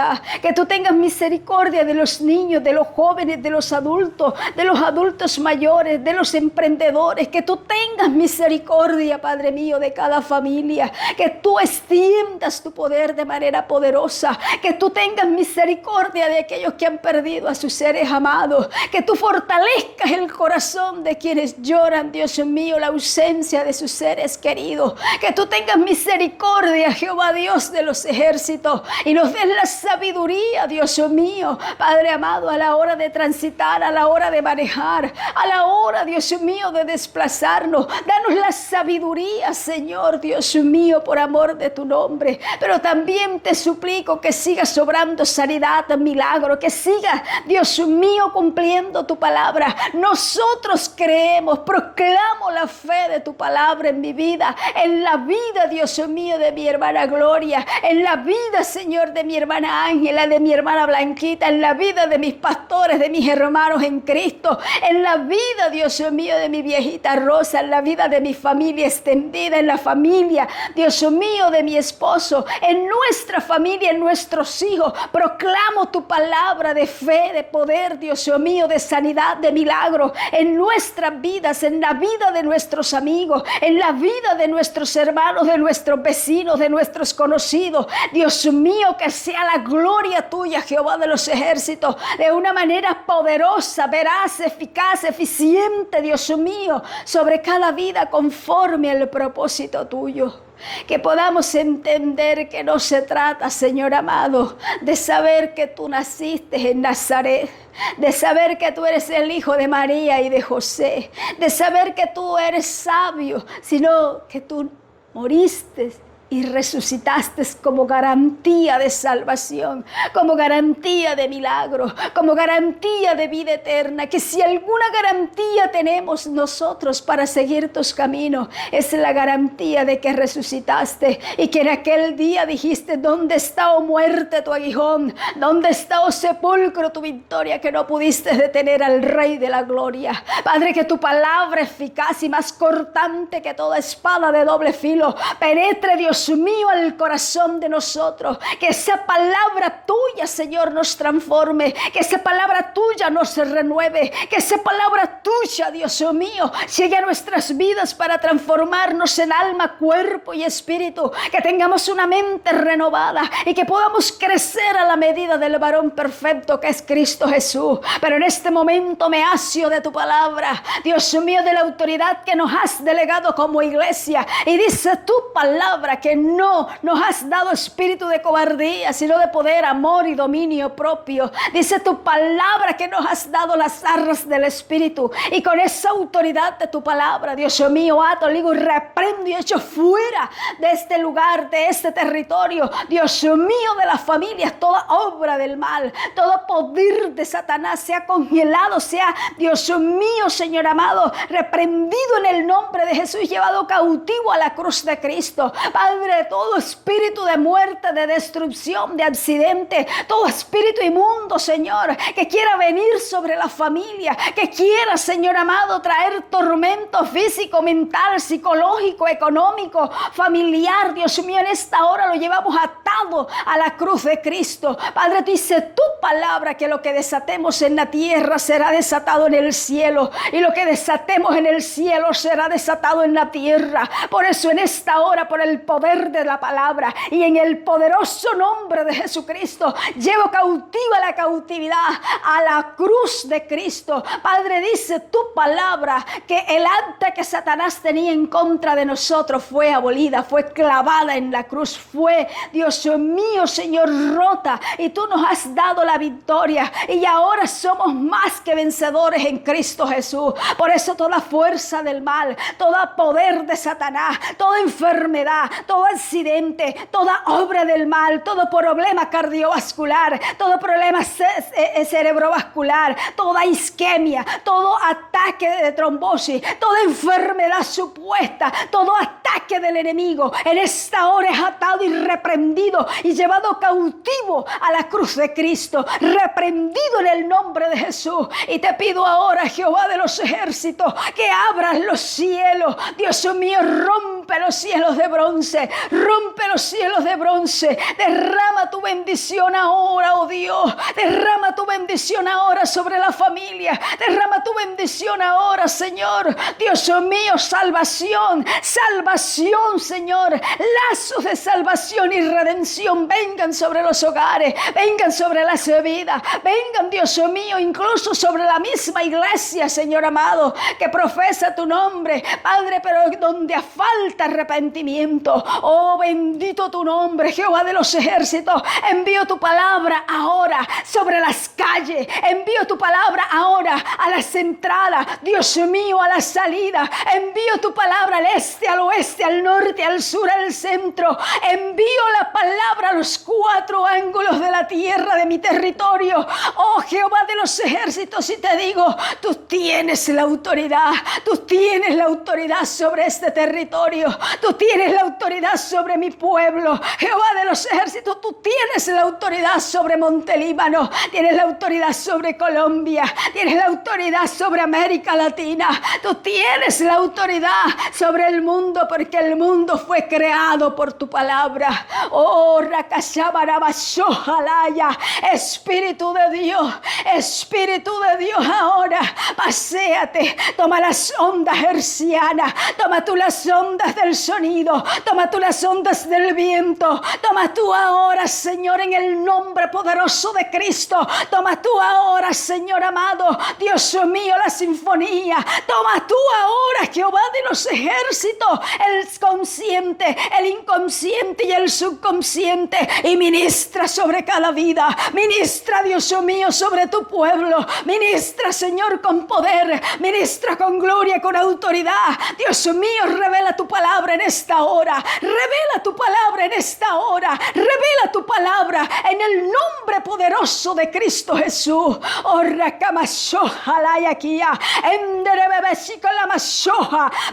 Que tú tengas misericordia de los niños, de los jóvenes, de los adultos mayores, de los emprendedores. Que tú tengas misericordia, Padre mío, de cada familia. Que tú extiendas tu poder de manera poderosa. Que tú tengas misericordia de aquellos que han perdido a sus seres amados. Que tú fortalezcas el corazón de quienes lloran, Dios mío, la ausencia de sus seres queridos. Que tú tengas misericordia, Jehová Dios de los ejércitos, y nos des la sabiduría, Dios mío, Padre amado, a la hora de transitar, a la hora de manejar, a la hora, Dios mío, de desplazarnos. Danos la sabiduría, Señor, Dios mío, por amor de tu nombre. Pero también te suplico que sigas sobrando sanidad, milagro, que sigas, Dios mío, cumpliendo tu palabra. Nosotros creemos, proclamo la fe de tu palabra en mi vida, en la vida, Dios mío, de mi hermana Gloria, en la vida, Señor, de mi hermana Ángela, de mi hermana Blanquita, en la vida de mis pastores, de mis hermanos en Cristo, en la vida, Dios mío, de mi viejita Rosa, en la vida de mi familia extendida, en la familia, Dios mío, de mi esposo, en nuestra familia, en nuestros hijos. Proclamo tu palabra de fe, de poder, Dios mío, de sanidad, de milagro, en nuestras vidas, en la vida de nuestros amigos, en la vida de nuestros hermanos, de nuestros vecinos, de nuestros conocidos. Dios mío, que sea la gloria tuya, Jehová de los ejércitos, de una manera poderosa, veraz, eficaz, eficiente, Dios mío, sobre cada vida conforme al propósito tuyo. Que podamos entender que no se trata, Señor amado, de saber que tú naciste en Nazaret, de saber que tú eres el hijo de María y de José, de saber que tú eres sabio, sino que tú moriste y resucitaste como garantía de salvación, como garantía de milagro, como garantía de vida eterna. Que si alguna garantía tenemos nosotros para seguir tus caminos, es la garantía de que resucitaste y que en aquel día dijiste: ¿dónde está, oh muerte, tu aguijón? ¿Dónde está, oh sepulcro, tu victoria? Que no pudiste detener al Rey de la Gloria. Padre, que tu palabra eficaz y más cortante que toda espada de doble filo penetre, Dios mío, al corazón de nosotros. Que esa palabra tuya, Señor, nos transforme. Que esa palabra tuya nos renueve. Que esa palabra tuya, Dios mío, llegue a nuestras vidas para transformarnos en alma, cuerpo y espíritu. Que tengamos una mente renovada y que podamos crecer a la medida del varón perfecto que es Cristo Jesús. Pero en este momento me asio de tu palabra, Dios mío, de la autoridad que nos has delegado como iglesia. Y dice tu palabra que no nos has dado espíritu de cobardía, sino de poder, amor y dominio propio. Dice tu palabra que nos has dado las arras del espíritu. Y con esa autoridad de tu palabra, Dios mío, ato, ligo y reprendo y echo fuera de este lugar, de este territorio, Dios mío, de las familias, toda obra del mal, todo poder de Satanás sea congelado, sea, Dios mío, Señor amado, reprendido en el nombre de Jesús, llevado cautivo a la cruz de Cristo. Padre, todo espíritu de muerte, de destrucción, de accidente, todo espíritu inmundo, Señor, que quiera venir sobre la familia, que quiera, Señor amado, traer tormento físico, mental, psicológico, económico, familiar, Dios mío, en esta hora lo llevamos atado a la cruz de Cristo. Padre, tú dices tu palabra que lo que desatemos en la tierra será desatado en el cielo, y lo que desatemos en el cielo será desatado en la tierra. Por eso en esta hora, por el poder de la palabra y en el poderoso nombre de Jesucristo, llevo cautiva la cautividad a la cruz de Cristo. Padre, dice tu palabra que el acta que Satanás tenía en contra de nosotros fue abolida, fue clavada en la cruz, fue, Dios mío, Señor, rota, y tú nos has dado la victoria, y ahora somos más que vencedores en Cristo Jesús. Por eso toda fuerza del mal, todo poder de Satanás, toda enfermedad, todo accidente, toda obra del mal, todo problema cardiovascular, todo problema cerebrovascular, toda isquemia, todo ataque de trombosis, toda enfermedad supuesta, todo ataque del enemigo, en esta hora es atado y reprendido y llevado cautivo a la cruz de Cristo, reprendido en el nombre de Jesús. Y te pido ahora, Jehová de los ejércitos, que abras los cielos. Dios mío, rompe los cielos de bronce, rompe los cielos de bronce, derrama tu bendición ahora, oh Dios, derrama tu bendición ahora sobre la familia, derrama tu bendición ahora, Señor, Dios mío, salvación, salvación, Señor, lazos de salvación y redención vengan sobre los hogares, vengan sobre las vidas, vengan, Dios mío, incluso sobre la misma iglesia, Señor amado, que profesa tu nombre, Padre, pero donde falta arrepentimiento, Oh, bendito tu nombre, Jehová de los ejércitos. Envío tu palabra ahora sobre las calles. Envío tu palabra ahora a las entradas. Dios mío, a la salida. Envío tu palabra al este, al oeste, al norte, al sur, al centro. Envío la palabra a los cuatro ángulos de la tierra, de mi territorio. Oh, Jehová de los ejércitos, y te digo, tú tienes la autoridad. Tú tienes la autoridad sobre este territorio. Tú tienes la autoridad sobre mi pueblo. Jehová de los ejércitos, tú tienes la autoridad sobre Montelíbano. Tienes la autoridad sobre Colombia. Tienes la autoridad sobre América Latina. Tú tienes la autoridad sobre el mundo, porque el mundo fue creado por tu palabra. Oh, Rakashabarabashohalaya. Espíritu de Dios, Espíritu de Dios, ahora paséate. Toma las ondas hercianas. Toma tú las ondas del sonido. Toma tú las ondas del viento. Toma tú ahora, Señor, en el nombre poderoso de Cristo. Toma tú ahora, Señor amado, Dios mío, la sinfonía. Toma tú ahora, Jehová de los ejércitos, el consciente, el inconsciente y el subconsciente, y ministra sobre cada vida. Ministra, Dios mío, sobre tu pueblo. Ministra, Señor, con poder. Ministra con gloria, con autoridad. Dios mío, revela tu palabra en esta hora. Revela tu palabra en esta hora. Revela tu palabra en el nombre poderoso de Cristo Jesús.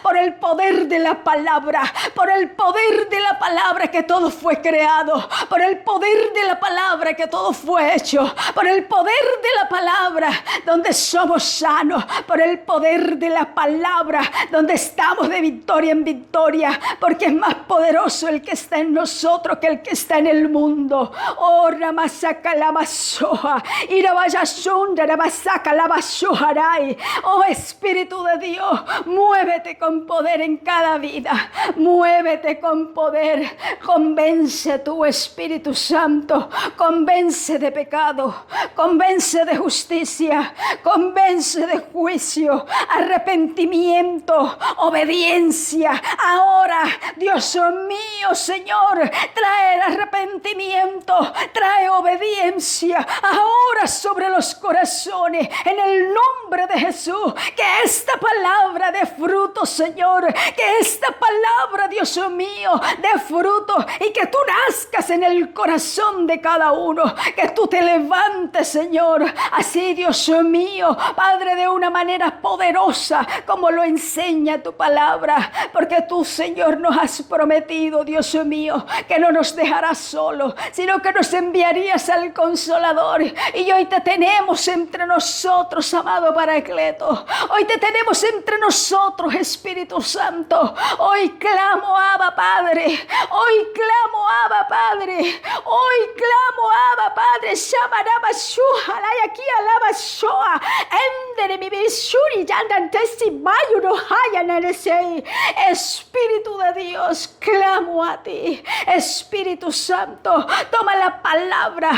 Por el poder de la palabra. Por el poder de la palabra que todo fue creado. Por el poder de la palabra que todo fue hecho. Por el poder de la palabra donde somos sanos. Por el poder de la palabra donde estamos de victoria en victoria, porque es más poderoso el que está en nosotros que el que está en el mundo. Oh, Ramasaka Lamasoha, Irabashunda Ramasaka Lamashoharai. Oh, Espíritu de Dios, muévete con poder en cada vida. Muévete con poder. Convence tu Espíritu Santo. Convence de pecado. Convence de justicia. Convence de juicio. Arrepentimiento. Obediencia. Ahora, Dios mío, Señor, trae el arrepentimiento, trae obediencia ahora sobre los corazones, en el nombre de Jesús. Que esta palabra dé fruto, Señor, que esta palabra, Dios mío, dé fruto, y que tú nazcas en el corazón de cada uno, que tú te levantes, Señor, así, Dios mío, Padre, de una manera poderosa, como lo enseña tu palabra, porque tú, Señor, nos has prometido, Dios mío, que no nos dejarás solos, sino que nos enviarías al Consolador. Y hoy te tenemos entre nosotros, amado Paracleto. Hoy te tenemos entre nosotros, Espíritu Santo. Hoy clamo, Abba Padre. Hoy clamo, Abba Padre. Hoy clamo, Abba Padre. Shamaraba Shuha, aquí alaba Shoa. Endere mi bishuri yandan testi mayuro hayaneresei. Espíritu de Dios, clamo a ti. Espíritu Santo, toma la palabra,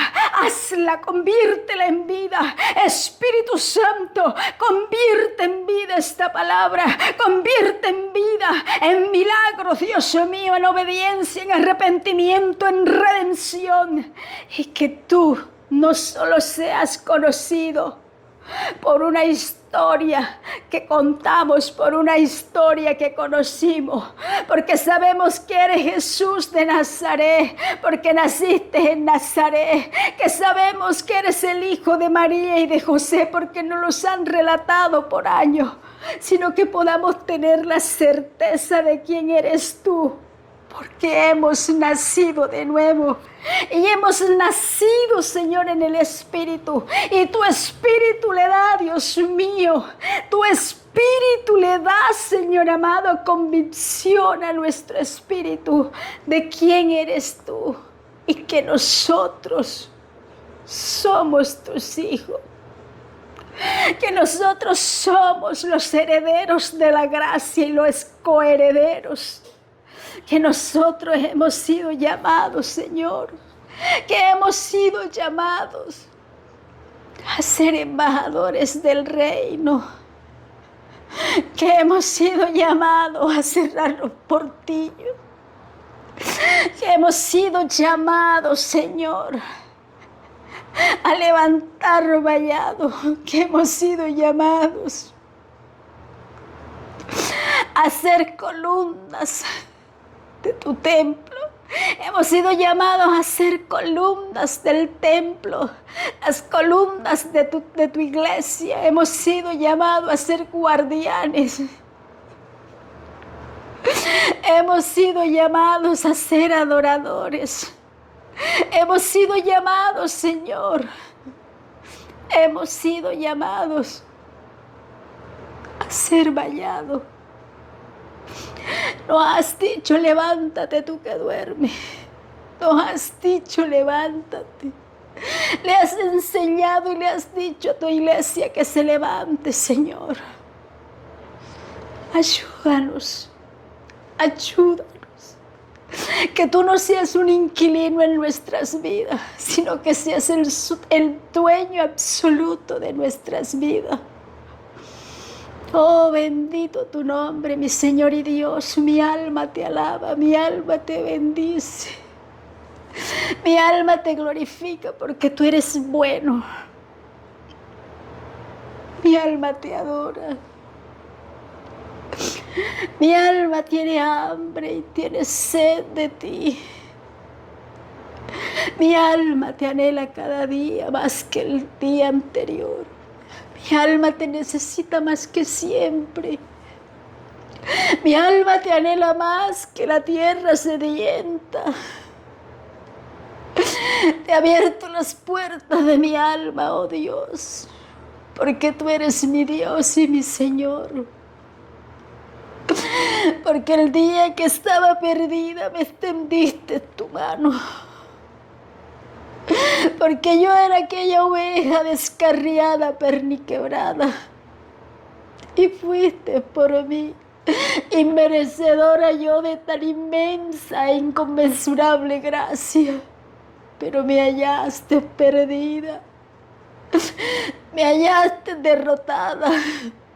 hazla, conviértela en vida. Espíritu Santo, convierte en vida esta palabra, convierte en vida, en milagros, Dios mío, en obediencia, en arrepentimiento, en redención. Y que tú no solo seas conocido por una historia que contamos, por una historia que conocimos, porque sabemos que eres Jesús de Nazaret, porque naciste en Nazaret, que sabemos que eres el Hijo de María y de José, porque nos los han relatado por años, sino que podamos tener la certeza de quién eres tú, porque hemos nacido de nuevo. Y hemos nacido, Señor, en el Espíritu. Y tu Espíritu le da, Dios mío, tu Espíritu le da, Señor amado, convicción a nuestro espíritu de quién eres tú. Y que nosotros somos tus hijos. Que nosotros somos los herederos de la gracia y los coherederos. Que nosotros hemos sido llamados, Señor, que hemos sido llamados a ser embajadores del reino, que hemos sido llamados a cerrar los portillos, hemos sido llamados, Señor, a levantar vallado, que hemos sido llamados a ser columnas de tu templo. Hemos sido llamados a ser columnas del templo, las columnas de tu iglesia. Hemos sido llamados a ser guardianes. Hemos sido llamados a ser adoradores. Hemos sido llamados, Señor. Hemos sido llamados a ser vallado. Nos has dicho, levántate tú que duermes. Nos has dicho, levántate. Le has enseñado y le has dicho a tu iglesia que se levante, Señor. Ayúdanos, ayúdanos. Que tú no seas un inquilino en nuestras vidas, sino que seas el dueño absoluto de nuestras vidas. Oh, bendito tu nombre, mi Señor y Dios. Mi alma te alaba, mi alma te bendice. Mi alma te glorifica porque tú eres bueno. Mi alma te adora. Mi alma tiene hambre y tiene sed de ti. Mi alma te anhela cada día más que el día anterior. Mi alma te necesita más que siempre. Mi alma te anhela más que la tierra sedienta. Te he abierto las puertas de mi alma, oh Dios, porque tú eres mi Dios y mi Señor. Porque el día que estaba perdida me extendiste tu mano. Porque yo era aquella oveja descarriada, perniquebrada. Y fuiste por mí, inmerecedora yo de tan inmensa e inconmensurable gracia. Pero me hallaste perdida. Me hallaste derrotada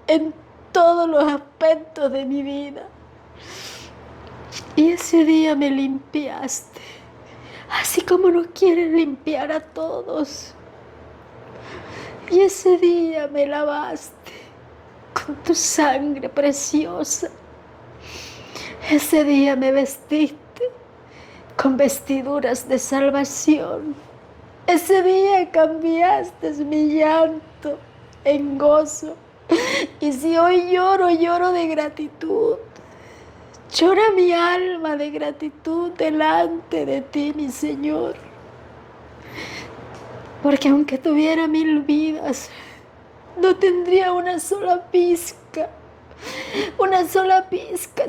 en todos los aspectos de mi vida. Y ese día me limpiaste, así como nos quieres limpiar a todos. Y ese día me lavaste con tu sangre preciosa. Ese día me vestiste con vestiduras de salvación. Ese día cambiaste mi llanto en gozo. Y si hoy lloro, lloro de gratitud. Llora mi alma de gratitud delante de ti, mi Señor. Porque aunque tuviera 1000 vidas, no tendría una sola pizca,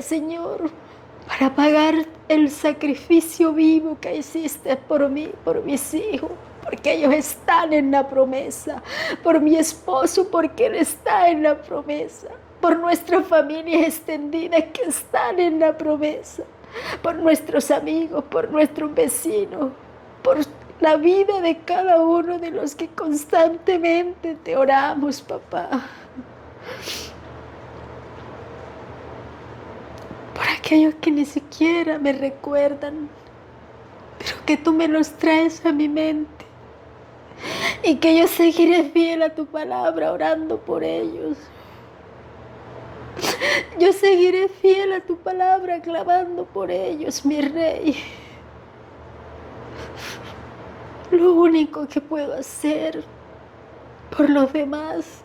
Señor, para pagar el sacrificio vivo que hiciste por mí, por mis hijos. Porque ellos están en la promesa, por mi esposo, porque él está en la promesa, por nuestra familia extendida que están en la promesa, por nuestros amigos, por nuestros vecinos, por la vida de cada uno de los que constantemente te oramos, papá. Por aquellos que ni siquiera me recuerdan, pero que tú me los traes a mi mente. Y que yo seguiré fiel a tu palabra orando por ellos. Yo seguiré fiel a tu palabra clamando por ellos, mi Rey. Lo único que puedo hacer por los demás,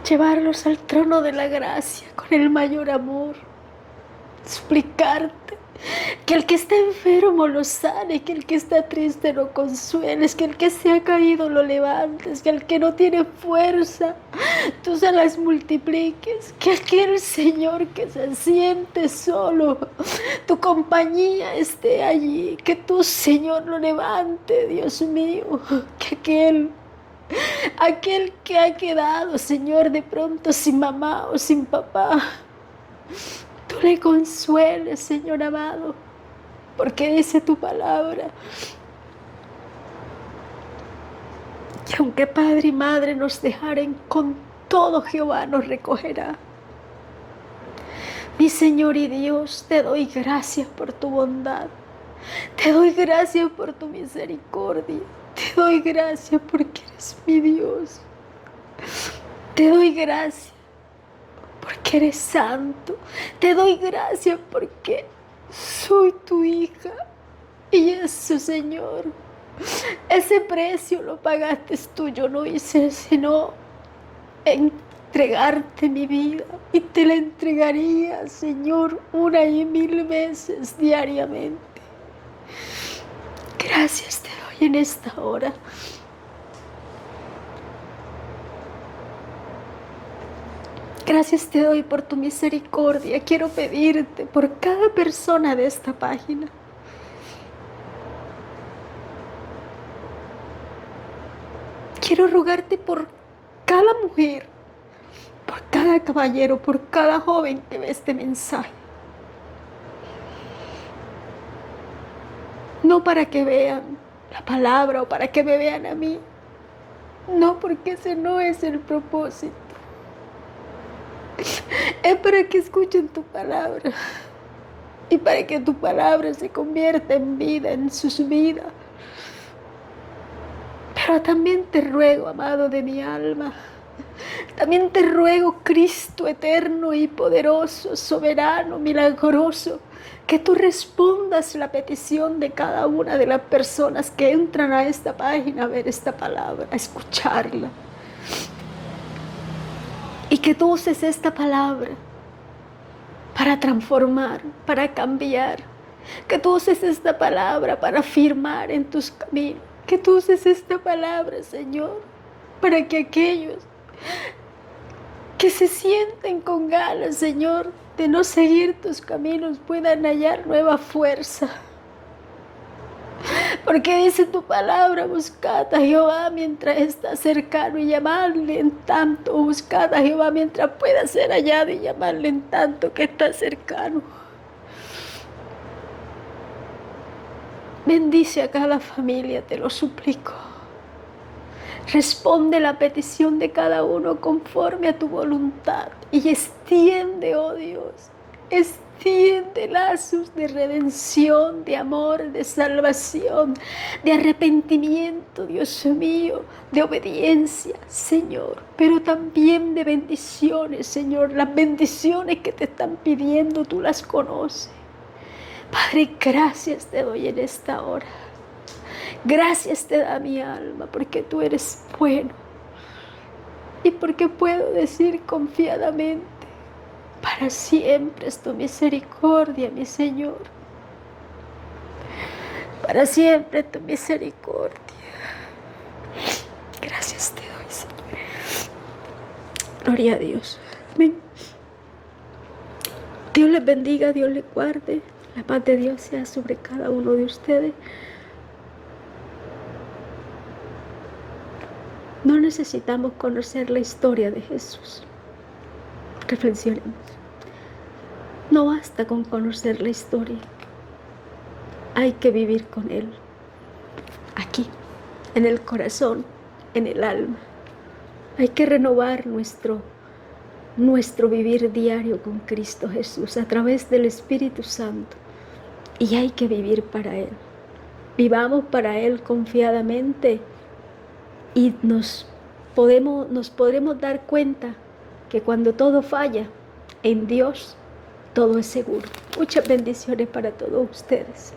llevarlos al trono de la gracia con el mayor amor, suplicarte que el que está enfermo lo sane, que el que está triste lo consueles, que el que se ha caído lo levantes, que el que no tiene fuerza tú se las multipliques, que aquel Señor que se siente solo, tu compañía esté allí, que tú, Señor, lo levante, Dios mío, que aquel que ha quedado, Señor, de pronto sin mamá o sin papá, tú le consueles, Señor amado, porque dice tu palabra que aunque padre y madre nos dejaren, con todo Jehová nos recogerá. Mi Señor y Dios, te doy gracias por tu bondad. Te doy gracias por tu misericordia. Te doy gracias porque eres mi Dios. Te doy gracias porque eres santo. Te doy gracias porque soy tu hija. Y eso, Señor, ese precio lo pagaste tú. Yo no hice sino entregarte mi vida. Y te la entregaría, Señor, 1,000 veces diariamente. Gracias te doy en esta hora. Gracias te doy por tu misericordia. Quiero pedirte por cada persona de esta página. Quiero rogarte por cada mujer, por cada caballero, por cada joven que ve este mensaje. No para que vean la palabra o para que me vean a mí. No, porque ese no es el propósito. Es para que escuchen tu palabra y para que tu palabra se convierta en vida en sus vidas. Pero también te ruego, amado de mi alma, también te ruego, Cristo eterno y poderoso, soberano, milagroso, que tú respondas la petición de cada una de las personas que entran a esta página a ver esta palabra, a escucharla. Y que tú uses esta palabra para transformar, para cambiar. Que tú uses esta palabra para afirmar en tus caminos. Que tú uses esta palabra, Señor, para que aquellos que se sienten con ganas, Señor, de no seguir tus caminos puedan hallar nueva fuerza. Porque dice tu palabra, buscad a Jehová mientras está cercano y llamadle en tanto. Buscad a Jehová mientras pueda ser hallado y llamarle en tanto que está cercano. Bendice a cada familia, te lo suplico. Responde la petición de cada uno conforme a tu voluntad. Y extiende, oh Dios, extiende lazos de redención, de amor, de salvación, de arrepentimiento, Dios mío, de obediencia, Señor. Pero también de bendiciones, Señor. Las bendiciones que te están pidiendo, tú las conoces. Padre, gracias te doy en esta hora. Gracias te da mi alma porque tú eres bueno. Y porque puedo decir confiadamente, para siempre es tu misericordia, mi Señor. Para siempre es tu misericordia. Gracias te doy, Señor. Gloria a Dios. Amén. Dios les bendiga, Dios les guarde. La paz de Dios sea sobre cada uno de ustedes. No necesitamos conocer la historia de Jesús. Reflexionemos. No basta con conocer la historia. Hay que vivir con Él. Aquí, en el corazón, en el alma. Hay que renovar nuestro vivir diario con Cristo Jesús a través del Espíritu Santo. Y hay que vivir para Él. Vivamos para Él confiadamente y nos podremos dar cuenta que cuando todo falla, en Dios todo es seguro. Muchas bendiciones para todos ustedes.